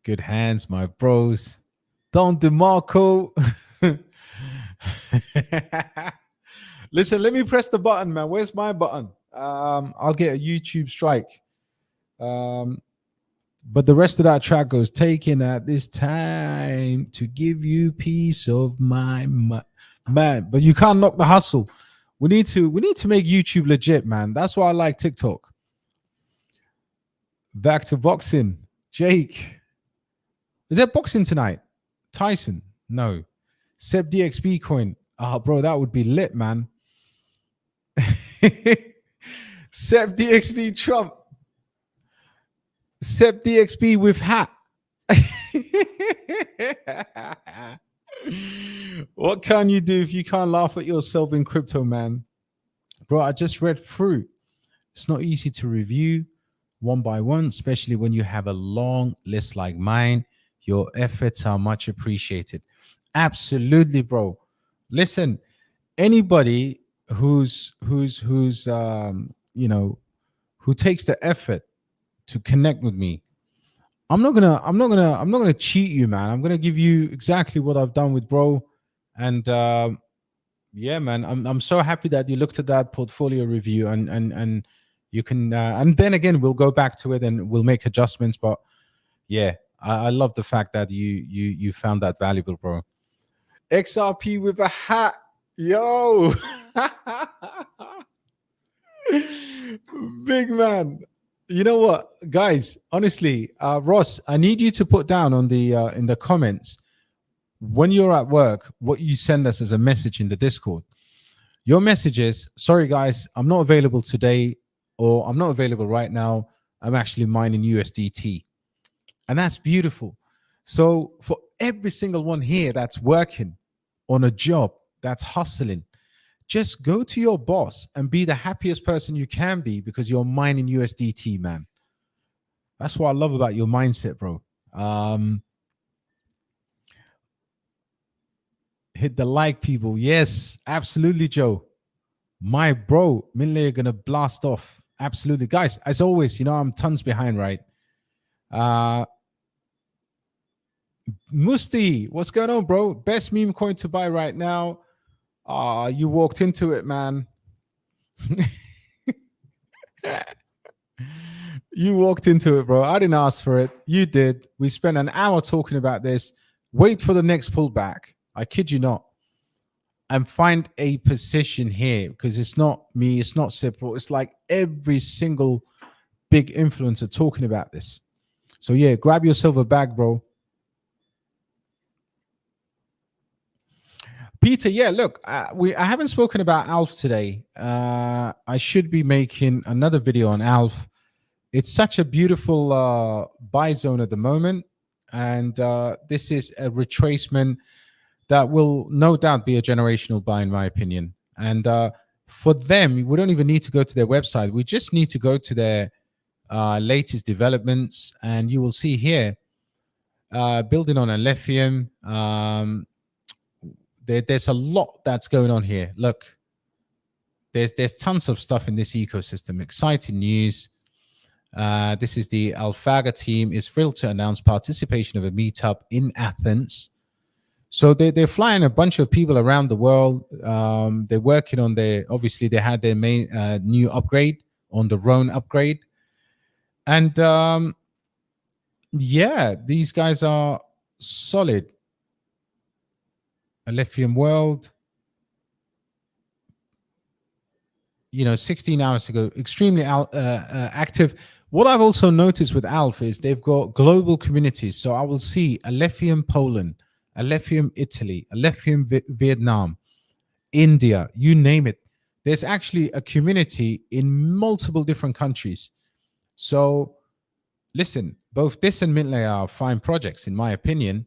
S1: Good hands, my bros. Don DeMarco. Listen, let me press the button, man. Where's my button? I'll get a YouTube strike. But the rest of that track goes, taking at this time to give you peace of my man. But you can't knock the hustle. We need to make YouTube legit, man. That's why I like TikTok. Back to boxing. Jake. Is there boxing tonight? Tyson? No. Seb DXB coin. Oh, bro, that would be lit, man. Seb DXB Trump. Sep DXB with hat. What can you do if you can't laugh at yourself in crypto, man? Bro, I just read through. It's not easy to review one by one, especially when you have a long list like mine. Your efforts are much appreciated. Absolutely, bro. Listen, anybody who's you know, who takes the effort to connect with me, I'm not gonna cheat you, man. I'm gonna give you exactly what I've done with bro. And yeah, man, I'm so happy that you looked at that portfolio review and you can and then again we'll go back to it and we'll make adjustments. But yeah, I love the fact that you found that valuable, bro. XRP with a hat, yo. Big man. You know what, guys? Honestly, Ross, I need you to put down on the in the comments when you're at work what you send us as a message in the Discord. Your message is, sorry guys, I'm not available today, or I'm not available right now. I'm actually mining USDT. And that's beautiful. So for every single one here that's working on a job, that's hustling, just go to your boss and be the happiest person you can be because you're mining USDT, man. That's what I love about your mindset, bro. Hit the like, people. Yes, absolutely, Joe. My bro, Minley, are going to blast off. Absolutely. Guys, as always, you know, I'm tons behind, right? Musti, what's going on, bro? Best meme coin to buy right now. Ah, you walked into it, man. You walked into it, bro. I didn't ask for it. You did. We spent an hour talking about this. Wait for the next pullback. I kid you not. And find a position here because it's not me, it's not simple. It's like every single big influencer talking about this. So yeah, grab yourself a bag, bro. Peter, yeah, look, I haven't spoken about Alf today. I should be making another video on Alf. It's such a beautiful buy zone at the moment, and this is a retracement that will no doubt be a generational buy, in my opinion. And for them, we don't even need to go to their website. We just need to go to their latest developments, and you will see here, building on Alephium. There's a lot that's going on here. Look, there's tons of stuff in this ecosystem. Exciting news. This is the Alphaga team is thrilled to announce participation of a meetup in Athens. So they're flying a bunch of people around the world. They're working on obviously they had their main new upgrade on the Rhone upgrade. And yeah, these guys are solid. Alephium World, 16 hours ago, extremely active. What I've also noticed with Alpha is they've got global communities. So I will see Alephium Poland, Alephium Italy, Alephium Vietnam, India, you name it. There's actually a community in multiple different countries. So listen, both this and Mintley are fine projects, in my opinion.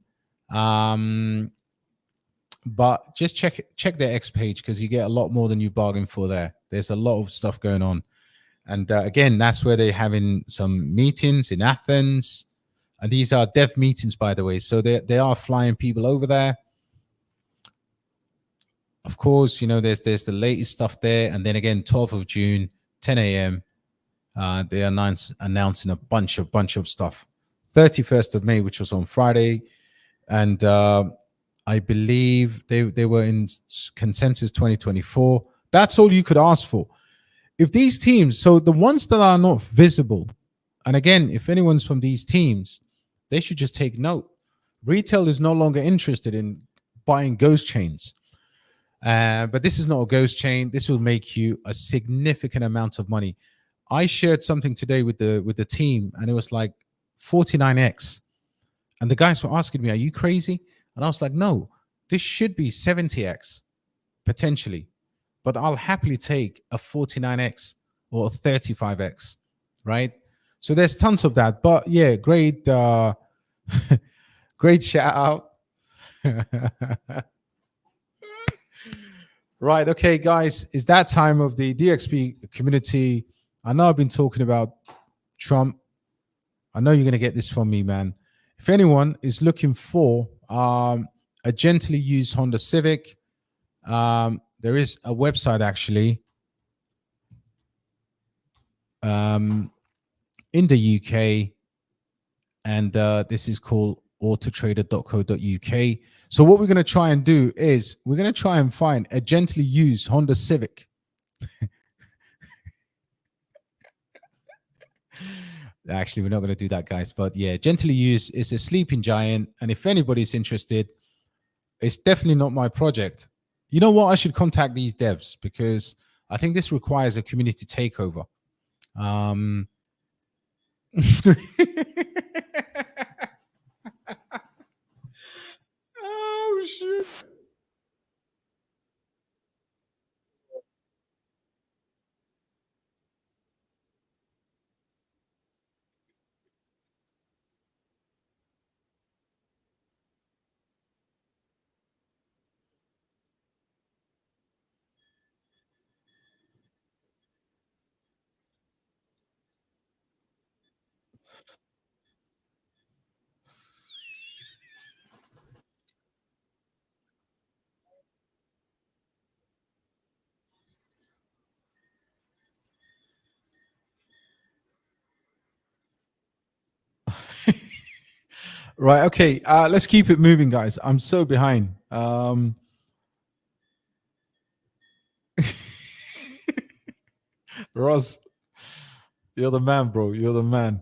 S1: But just check their X page because you get a lot more than you bargained for there. There's a lot of stuff going on. And again, that's where they're having some meetings in Athens. And these are dev meetings, by the way. So they are flying people over there. Of course, there's the latest stuff there. And then again, 12th of June, 10 a.m., they are announcing a bunch of stuff. 31st of May, which was on Friday. And I believe they were in consensus 2024. That's all you could ask for. If these teams, so the ones that are not visible, and again, if anyone's from these teams, they should just take note. Retail is no longer interested in buying ghost chains. But this is not a ghost chain. This will make you a significant amount of money. I shared something today with the team, and it was like 49x. And the guys were asking me, "Are you crazy?" And I was like, "No, this should be 70x potentially, but I'll happily take a 49x or a 35x, right?" So there's tons of that. But yeah, great, great shout out. Right. Okay, guys, it's that time of the DXP community. I know I've been talking about Trump. I know you're going to get this from me, man. If anyone is looking for a gently used Honda Civic, there is a website actually in the UK, and this is called autotrader.co.uk. So what we're going to try and do is we're going to try and find a gently used Honda Civic. Actually, we're not going to do that, guys. But yeah, gently used is a sleeping giant. And if anybody's interested, it's definitely not my project. You know what? I should contact these devs because I think this requires a community takeover. Oh, shit. Right. Okay. Let's keep it moving, guys. I'm so behind. Ross, you're the man, bro. You're the man.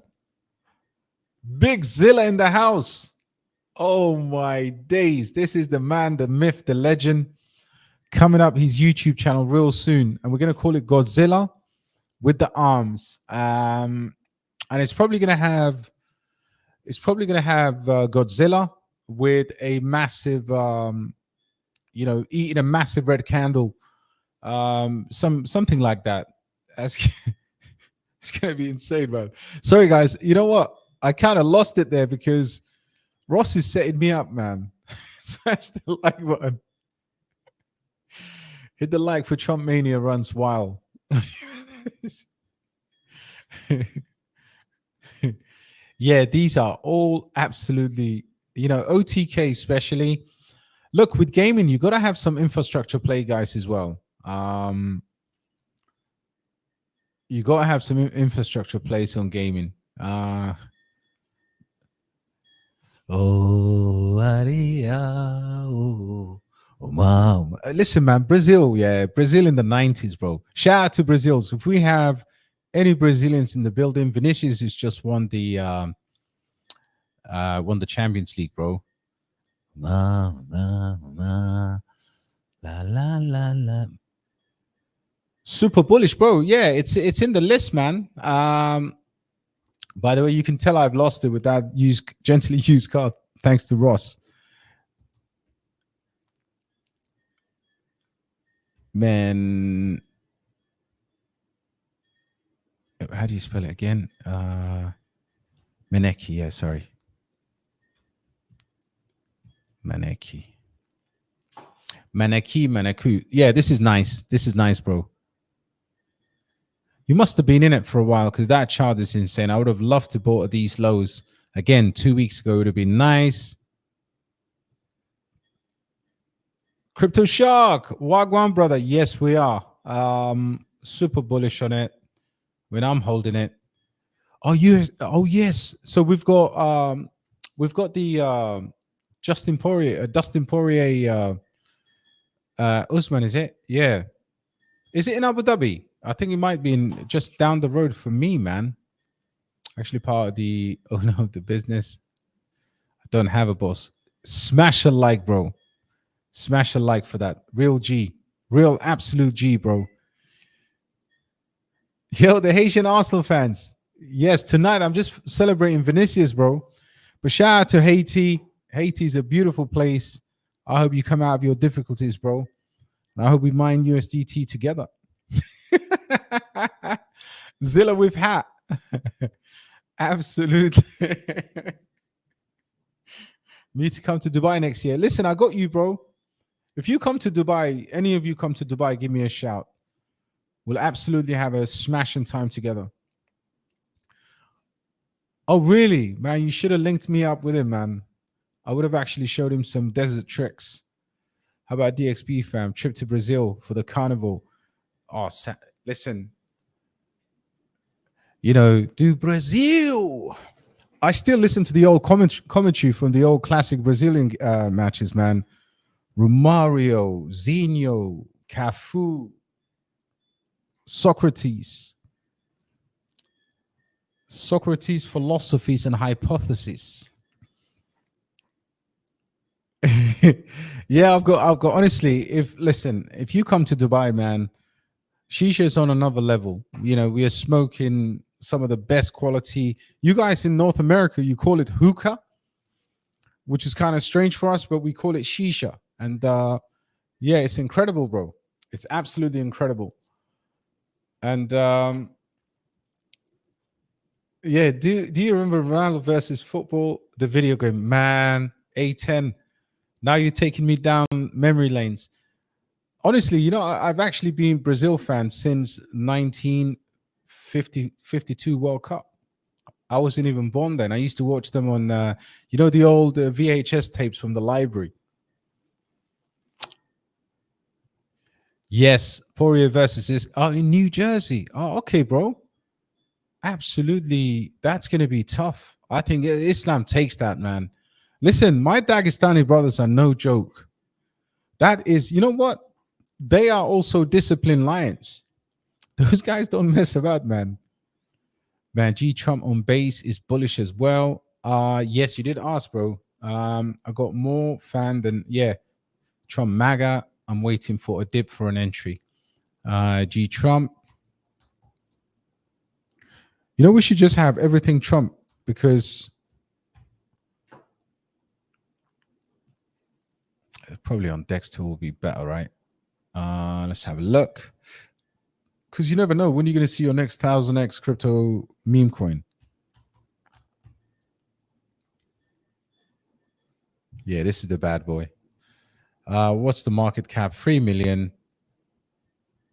S1: Big Zilla in the house. Oh my days. This is the man, the myth, the legend. Coming up his YouTube channel real soon. And we're going to call it Godzilla with the arms. And it's probably gonna have Godzilla with a massive eating a massive red candle, something like that. That's it's gonna be insane, man. Sorry guys, you know what, I kind of lost it there because Ross is setting me up, man. Smash the like button, hit the like for Trump Mania runs wild. Yeah, these are all absolutely, OTK especially. Look, with gaming, you got to have some infrastructure play, guys, as well. You got to have some infrastructure plays on gaming. Wow. Listen, man, Brazil in the 90s, bro. Shout out to Brazil. So if we have any Brazilians in the building, Vinicius has just won the Champions League, bro. La la la la. Super bullish, bro. Yeah, it's in the list, man. By the way, you can tell I've lost it with that gently used card, thanks to Ross. Man, how do you spell it again? Maneki, yeah, sorry. Maneki. Maneku. Yeah, this is nice. This is nice, bro. You must have been in it for a while because that chart is insane. I would have loved to bought these lows. Again, 2 weeks ago, it would have been nice. Crypto Shark, Wagwan, brother. Yes, we are. Super bullish on it when I'm holding it. Oh, yes. So we've got the Dustin Poirier, Usman, is it? Yeah. Is it in Abu Dhabi? I think it might be just down the road from me, man. Actually, part of the owner of the business. I don't have a boss. Smash a like, bro. Smash a like for that. Real G. Real absolute G, bro. Yo, the Haitian Arsenal fans. Yes, tonight I'm just celebrating Vinicius, bro. But shout out to Haiti. Haiti's a beautiful place. I hope you come out of your difficulties, bro. And I hope we mine USDT together. Zilla with hat. Absolutely. Need to come to Dubai next year. Listen, I got you, bro. If you come to Dubai, any of you come to Dubai, give me a shout. We'll absolutely have a smashing time together. Oh, really? Man, you should have linked me up with him, man. I would have actually showed him some desert tricks. How about DXB, fam? Trip to Brazil for the carnival. Oh, listen. Do Brazil. I still listen to the old commentary from the old classic Brazilian matches, man. Romario, Zinho, Cafu, Socrates, philosophies and hypotheses. Yeah, I've got honestly, if you come to Dubai, man, Shisha is on another level. We are smoking some of the best quality. You guys in North America, you call it hookah, which is kind of strange for us, but we call it Shisha. And yeah, it's incredible, bro. It's absolutely incredible. And yeah, do you remember Ronaldo versus football, the video game? Man, A10. Now you're taking me down memory lanes. Honestly, I've actually been Brazil fan since 1952 World Cup. I wasn't even born then. I used to watch them on, the old VHS tapes from the library. Yes, Poirier versus this. Oh, in New Jersey. Oh, okay, bro. Absolutely. That's going to be tough. I think Islam takes that, man. Listen, my Dagestani brothers are no joke. That is, you know what? They are also disciplined lions. Those guys don't mess about, man. Man, G Trump on base is bullish as well. Yes, you did ask, bro. I got more fan than Trump MAGA. I'm waiting for a dip for an entry. G Trump. You know, we should just have everything Trump because probably on Dexter will be better, right? Let's have a look. Because you never know when you're going to see your next 1000x crypto meme coin. Yeah, this is the bad boy. What's the market cap? 3 million.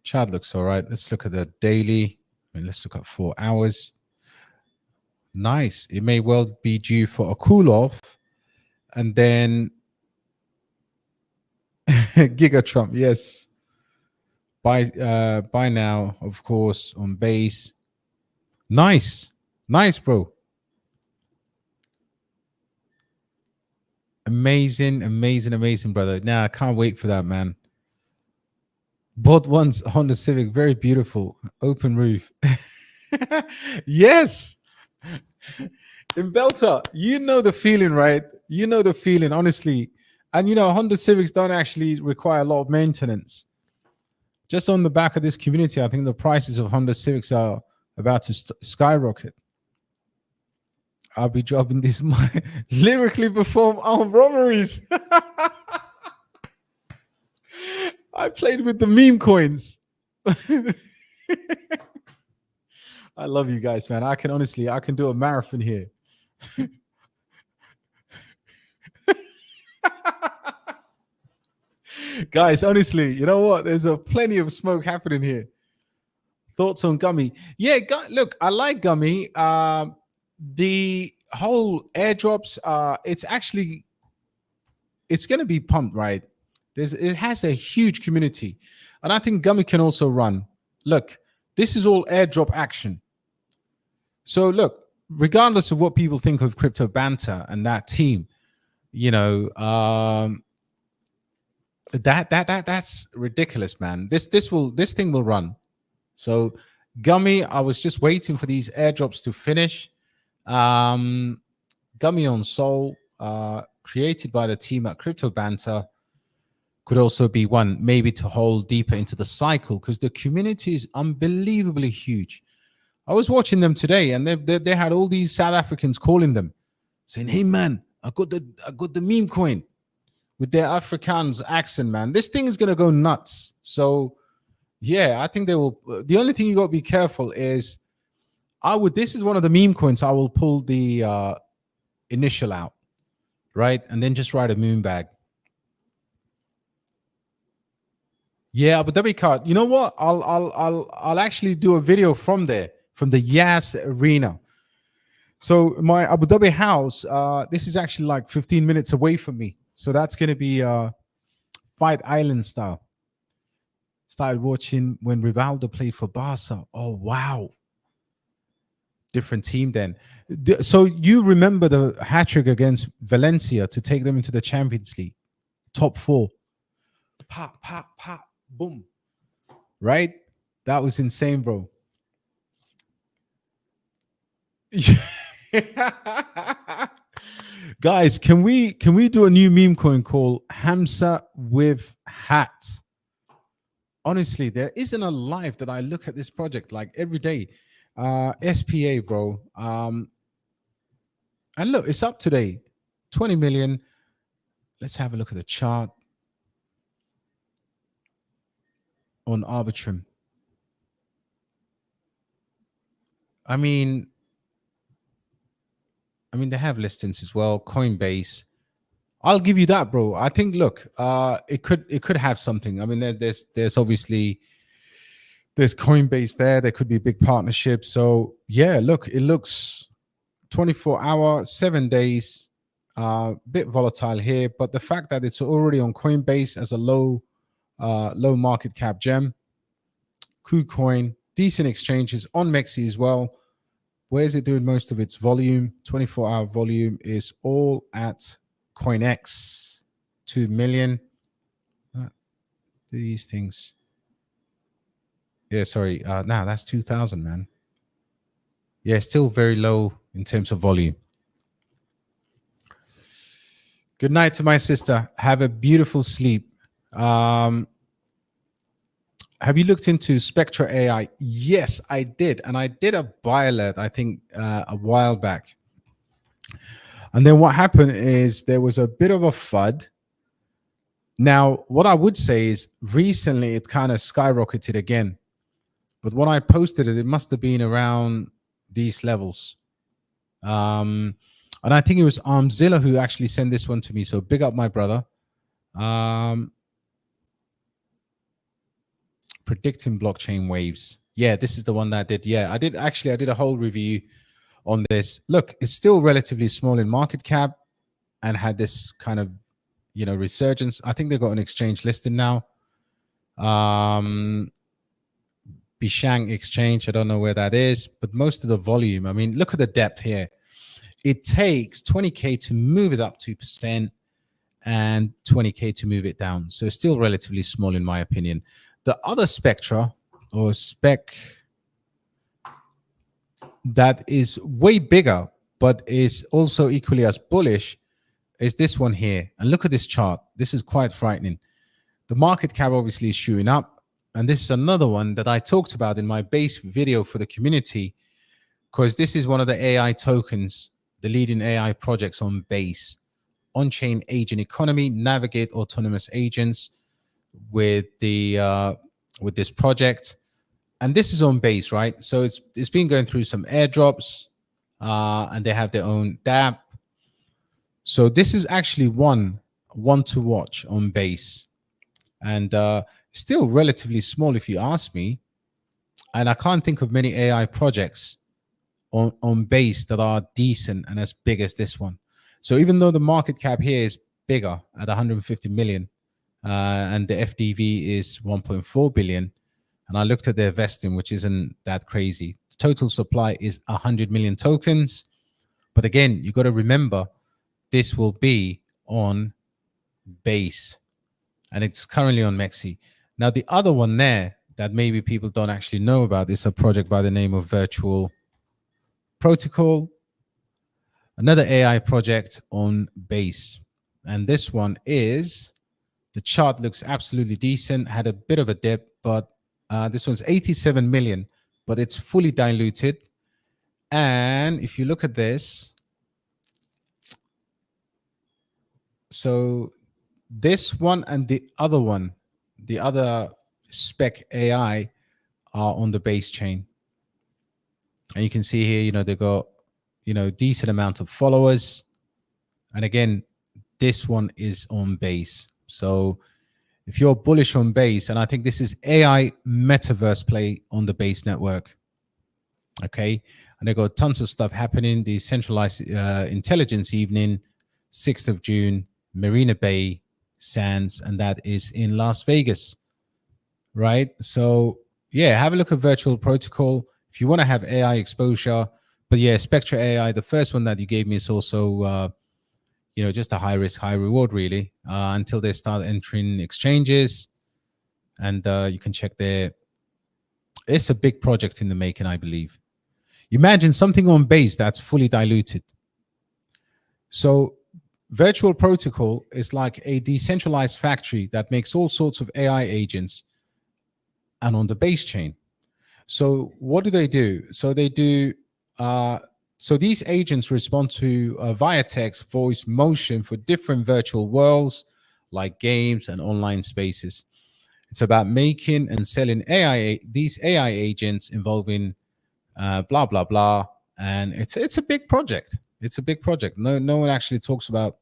S1: Chart looks all right. Let's look at the daily. Let's look at 4 hours. Nice. It may well be due for a cool off. And then Giga Trump, yes. Buy now, of course, on base. Nice. Nice, bro. Amazing, amazing, amazing, brother. Nah, I can't wait for that, man. Bought once Honda Civic, very beautiful, open roof. Yes. In Belter, you know the feeling, right? You know the feeling, honestly. And you know, Honda Civics don't actually require a lot of maintenance. Just on the back of this community, I think the prices of Honda Civics are about to skyrocket. I'll be dropping this lyrically perform armed robberies. I played with the meme coins. I love you guys, man. I can do a marathon here. Guys, honestly, you know what? There's a plenty of smoke happening here. Thoughts on Gummy? Yeah, look, I like Gummy. The whole airdrops, it's going to be pumped, right? It has a huge community, and I think Gummy can also run. Look, this is all airdrop action. So look, regardless of what people think of Crypto Banter and that team, you know, that's ridiculous, man. This thing will run. So Gummy, I was just waiting for these airdrops to finish. Gummy on Sol, created by the team at Crypto Banter, could also be one maybe to hold deeper into the cycle because the community is unbelievably huge. I was watching them today, and they had all these South Africans calling them, saying, "Hey man, I got the meme coin," with their Afrikaans accent, man. This thing is gonna go nuts. So yeah, I think they will. The only thing you got to be careful is, this is one of the meme coins. I will pull the initial out, right, and then just write a moon bag. Yeah, Abu Dhabi card. You know what? I'll actually do a video from there, from the Yas Arena. So my Abu Dhabi house, this is actually like 15 minutes away from me. So that's going to be Fight Island style. Started watching when Rivaldo played for Barca. Oh, wow. Different team then. So you remember the hat-trick against Valencia to take them into the Champions League. Top 4. Pop, pop, pop, boom. Right? That was insane, bro. Guys, can we do a new meme coin called Hamza with hat? Honestly, there isn't a life that I look at this project like every day. SPA, bro. And look, it's up today. 20 million. Let's have a look at the chart on Arbitrum. I mean, they have listings as well. Coinbase. I'll give you that, bro. I think, look, it could have something. I mean, there's obviously there's Coinbase there. There could be a big partnership. So yeah, look, it looks 24-hour, 7 days, bit volatile here. But the fact that it's already on Coinbase as a low market cap gem, KuCoin, decent exchanges on Mexi as well. Where is it doing most of its volume? 24-hour volume is all at Coin X, 2 million. These things. Yeah, sorry. Nah, that's 2,000, man. Yeah, still very low in terms of volume. Good night to my sister. Have a beautiful sleep. Have you looked into Spectra AI? Yes, I did. And I did a buy alert, I think, a while back. And then what happened is there was a bit of a FUD. Now, what I would say is recently it kind of skyrocketed again. But when I posted it, it must have been around these levels. And I think it was Armzilla who actually sent this one to me. So big up my brother. Predicting blockchain waves. Yeah, this is the one that I did. Yeah, I did a whole review on this. Look, it's still relatively small in market cap and had this kind of, resurgence. I think they got an exchange listed now. Bishang exchange. I don't know where that is, but most of the volume, I mean, look at the depth here. It takes 20K to move it up 2% and 20K to move it down. So it's still relatively small in my opinion. The other Spectra or spec that is way bigger, but is also equally as bullish is this one here. And look at this chart. This is quite frightening. The market cap obviously is shooting up. And this is another one that I talked about in my base video for the community, because this is one of the AI tokens, the leading AI projects on base. On-chain agent economy, navigate autonomous agents with the with this project. And this is on base, right? So it's been going through some airdrops, and they have their own DApp. So this is actually one to watch on base, and still relatively small if you ask me. And I can't think of many AI projects on base that are decent and as big as this one. So even though the market cap here is bigger at 150 million, and the FDV is 1.4 billion, and I looked at their vesting, which isn't that crazy. The total supply is 100 million tokens. But again, you got to remember, this will be on base, and it's currently on Mexi. Now, the other one there that maybe people don't actually know about is a project by the name of Virtual Protocol, another AI project on base. And this one is, the chart looks absolutely decent, had a bit of a dip, but this one's 87 million, but it's fully diluted. And if you look at this, so this one and the other one, the other spec AI, are on the base chain. And you can see here, they got, decent amount of followers. And again, this one is on base. So if you're bullish on base, and I think this is AI metaverse play on the base network. Okay. And they got tons of stuff happening. The centralized intelligence evening, 6th of June, Marina Bay Sands, and that is in Las Vegas. Right. So yeah, have a look at Virtual Protocol if you want to have AI exposure. But yeah, Spectra AI, the first one that you gave me, is also just a high risk, high reward, really, until they start entering exchanges. And you can check there. It's a big project in the making, I believe. Imagine something on base that's fully diluted. So Virtual Protocol is like a decentralized factory that makes all sorts of AI agents and on the base chain. So what do they do? So they do, so these agents respond to via text, voice, motion for different virtual worlds like games and online spaces. It's about making and selling these AI agents involving blah, blah, blah. And it's a big project. It's a big project. No one actually talks about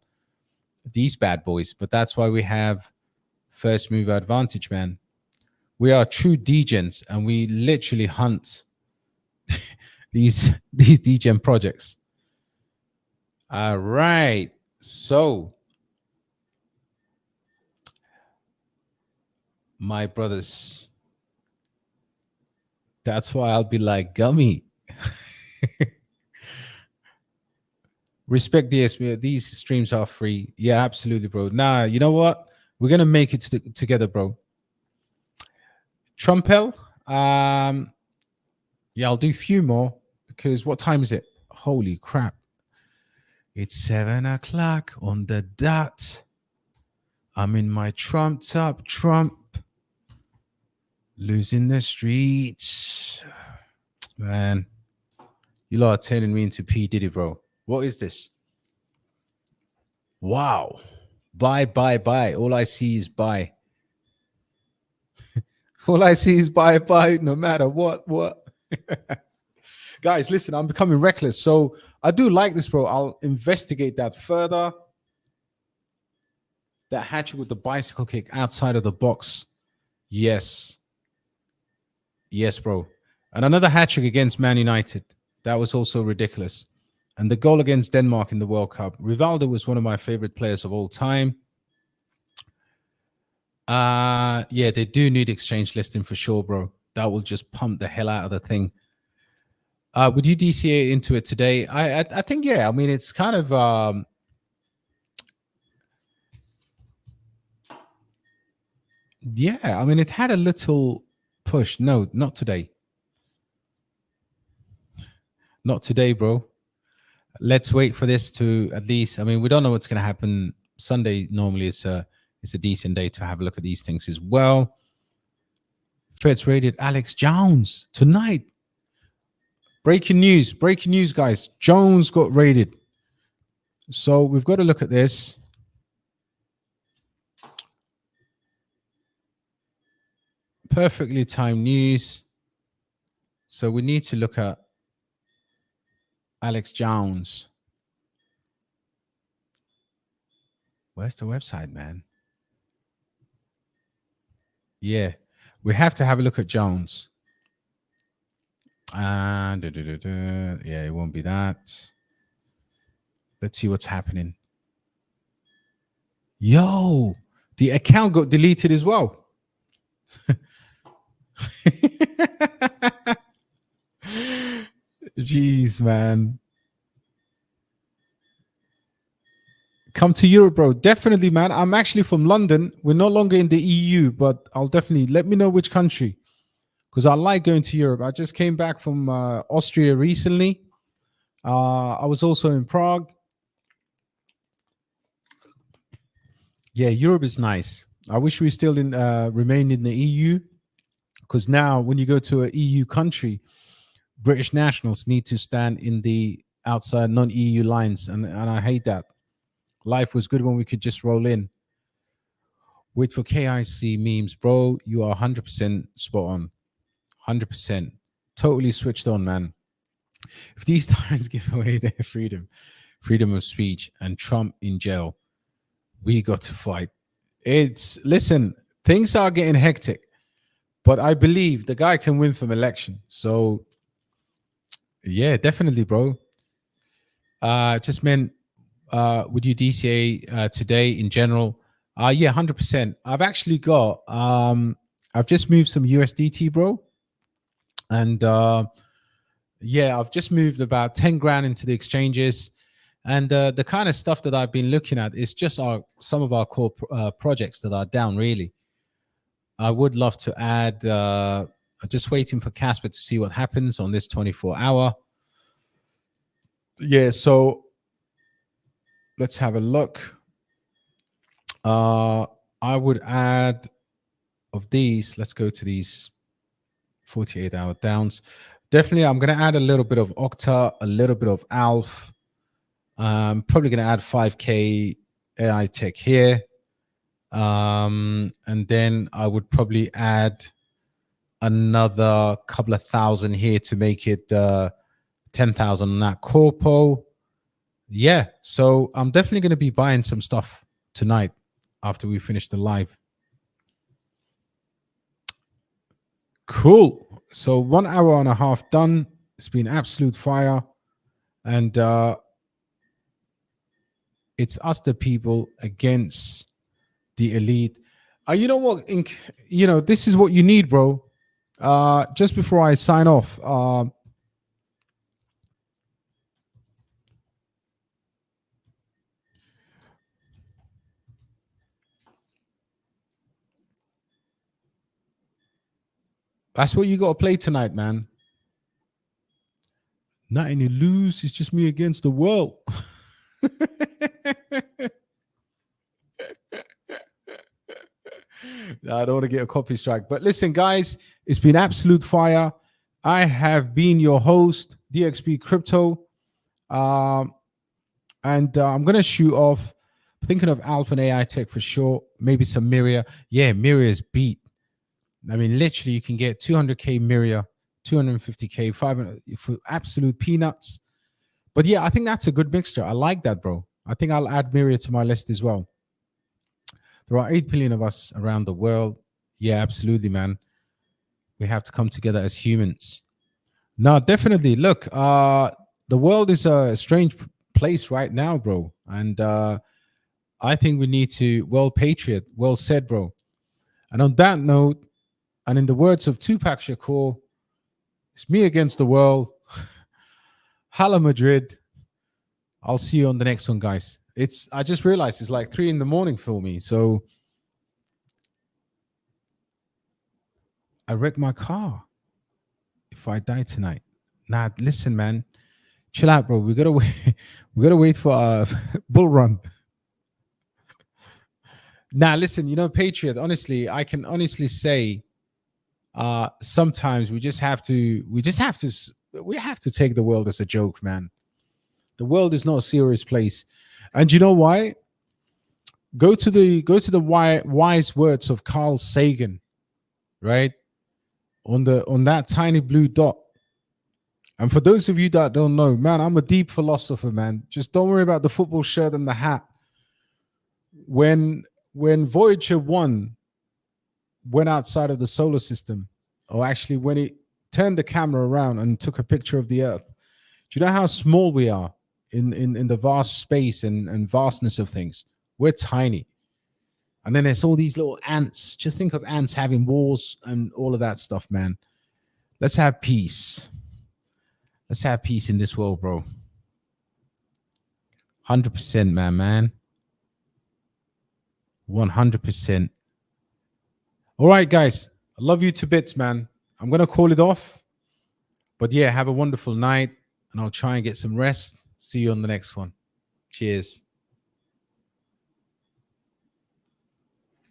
S1: these bad boys, but that's why we have first mover advantage, man. We are true degens, and we literally hunt these degen projects. All right. So, my brothers, that's why I'll be like, Gummy, Respect DSP. These streams are free. Yeah, absolutely, bro. Nah, you know what? We're gonna make it together, bro. Trumpel. Yeah, I'll do a few more because what time is it? Holy crap! It's 7 o'clock on the dot. I'm in my Trump top, Trump. Losing the streets, man. You lot are turning me into P Diddy, bro. What is this? Wow. Buy, buy, buy. All I see is buy. All I see is buy, buy, no matter what. Guys, listen, I'm becoming reckless. So I do like this, bro. I'll investigate that further. That hatchet with the bicycle kick outside of the box. Yes. Yes, bro. And another hat trick against Man United. That was also ridiculous. And the goal against Denmark in the World Cup. Rivaldo was one of my favorite players of all time. Yeah, they do need exchange listing for sure, bro. That will just pump the hell out of the thing. Would you DCA into it today? I think, yeah. I mean, it's kind of... yeah, I mean, it had a little push. No, not today. Not today, bro. Let's wait for this to at least... I mean, we don't know what's going to happen. Sunday normally is a decent day to have a look at these things as well. Feds raided Alex Jones tonight. Breaking news, guys. Jones got raided. So we've got to look at this. Perfectly timed news. So we need to look at Alex Jones. Where's the website, man? Yeah, we have to have a look at Jones. And yeah, it won't be that. Let's see what's happening. Yo, the account got deleted as well. Jeez, man. Come to Europe, bro. Definitely, man. I'm actually from London. We're no longer in the EU, but I'll definitely let me know which country, because I like going to Europe. I just came back from Austria recently. I was also in Prague. Yeah, Europe is nice. I wish we still remained in the EU, because now when you go to an EU country, British nationals need to stand in the outside non-EU lines, and I hate that. Life was good when we could just roll in. Wait for KIC memes, bro. You are 100% spot on. 100%. Totally switched on, man. If these tyrants give away their freedom of speech, and Trump in jail, we got to fight. Listen, things are getting hectic, but I believe the guy can win from election. So, yeah, definitely, bro. Just meant, would you DCA today in general? Yeah, 100%. I've actually got, I've just moved some USDT, bro. And yeah, I've just moved about 10 grand into the exchanges. And the kind of stuff that I've been looking at is just some of our core projects that are down, really. I would love to add, just waiting for Casper to see what happens on this 24-hour. Yeah, so let's have a look. I would add of these, let's go to these 48-hour downs. Definitely, I'm going to add a little bit of Octa, a little bit of Alf. I'm probably going to add 5K AI Tech here. And then I would probably add another couple of thousand here to make it 10,000 on that Corpo. Yeah, so I'm definitely going to be buying some stuff tonight after we finish the live. Cool. So 1 hour and a half done. It's been absolute fire. And it's us, the people, against the elite. You know what? This is what you need, bro. Just before I sign off, That's what you got to play tonight, man. Nothing you lose. It's just me against the world. No, I don't want to get a copy strike. But listen, guys, it's been absolute fire. I have been your host, DXB Crypto. And I'm going to shoot off, thinking of Alpha and AI Tech for sure. Maybe some Miria. Yeah, Miria is beat. I mean, literally, you can get 200K Miria, 250K, 500 for absolute peanuts. But yeah, I think that's a good mixture. I like that, bro. I think I'll add Miria to my list as well. There are 8 billion of us around the world. Yeah, absolutely, man. We have to come together as humans. No, definitely. Look, the world is a strange place right now, bro. And I think we need to, well, patriot, well said, bro. And on that note, and in the words of Tupac Shakur, it's me against the world. Hala Madrid. I'll see you on the next one, guys. I just realized it's like 3 a.m. for me. So I wrecked my car. If I die tonight. Nah, listen, man. Chill out, bro. We gotta wait. We gotta wait for a bull run. Nah, listen, Patriot, honestly, I can honestly say sometimes we have to take the world as a joke, man. The world is not a serious place. And you know why? Go to the wise words of Carl Sagan, right? On that tiny blue dot. And for those of you that don't know, man, I'm a deep philosopher, man. Just don't worry about the football shirt and the hat. When Voyager 1 went outside of the solar system, or actually when it turned the camera around and took a picture of the Earth, do you know how small we are in the vast space and vastness of things? We're tiny. And then there's all these little ants. Just think of ants having wars and all of that stuff, man. Let's have peace. Let's have peace in this world, bro. 100%, man. 100%. All right, guys. I love you to bits, man. I'm going to call it off. But yeah, have a wonderful night. And I'll try and get some rest. See you on the next one. Cheers.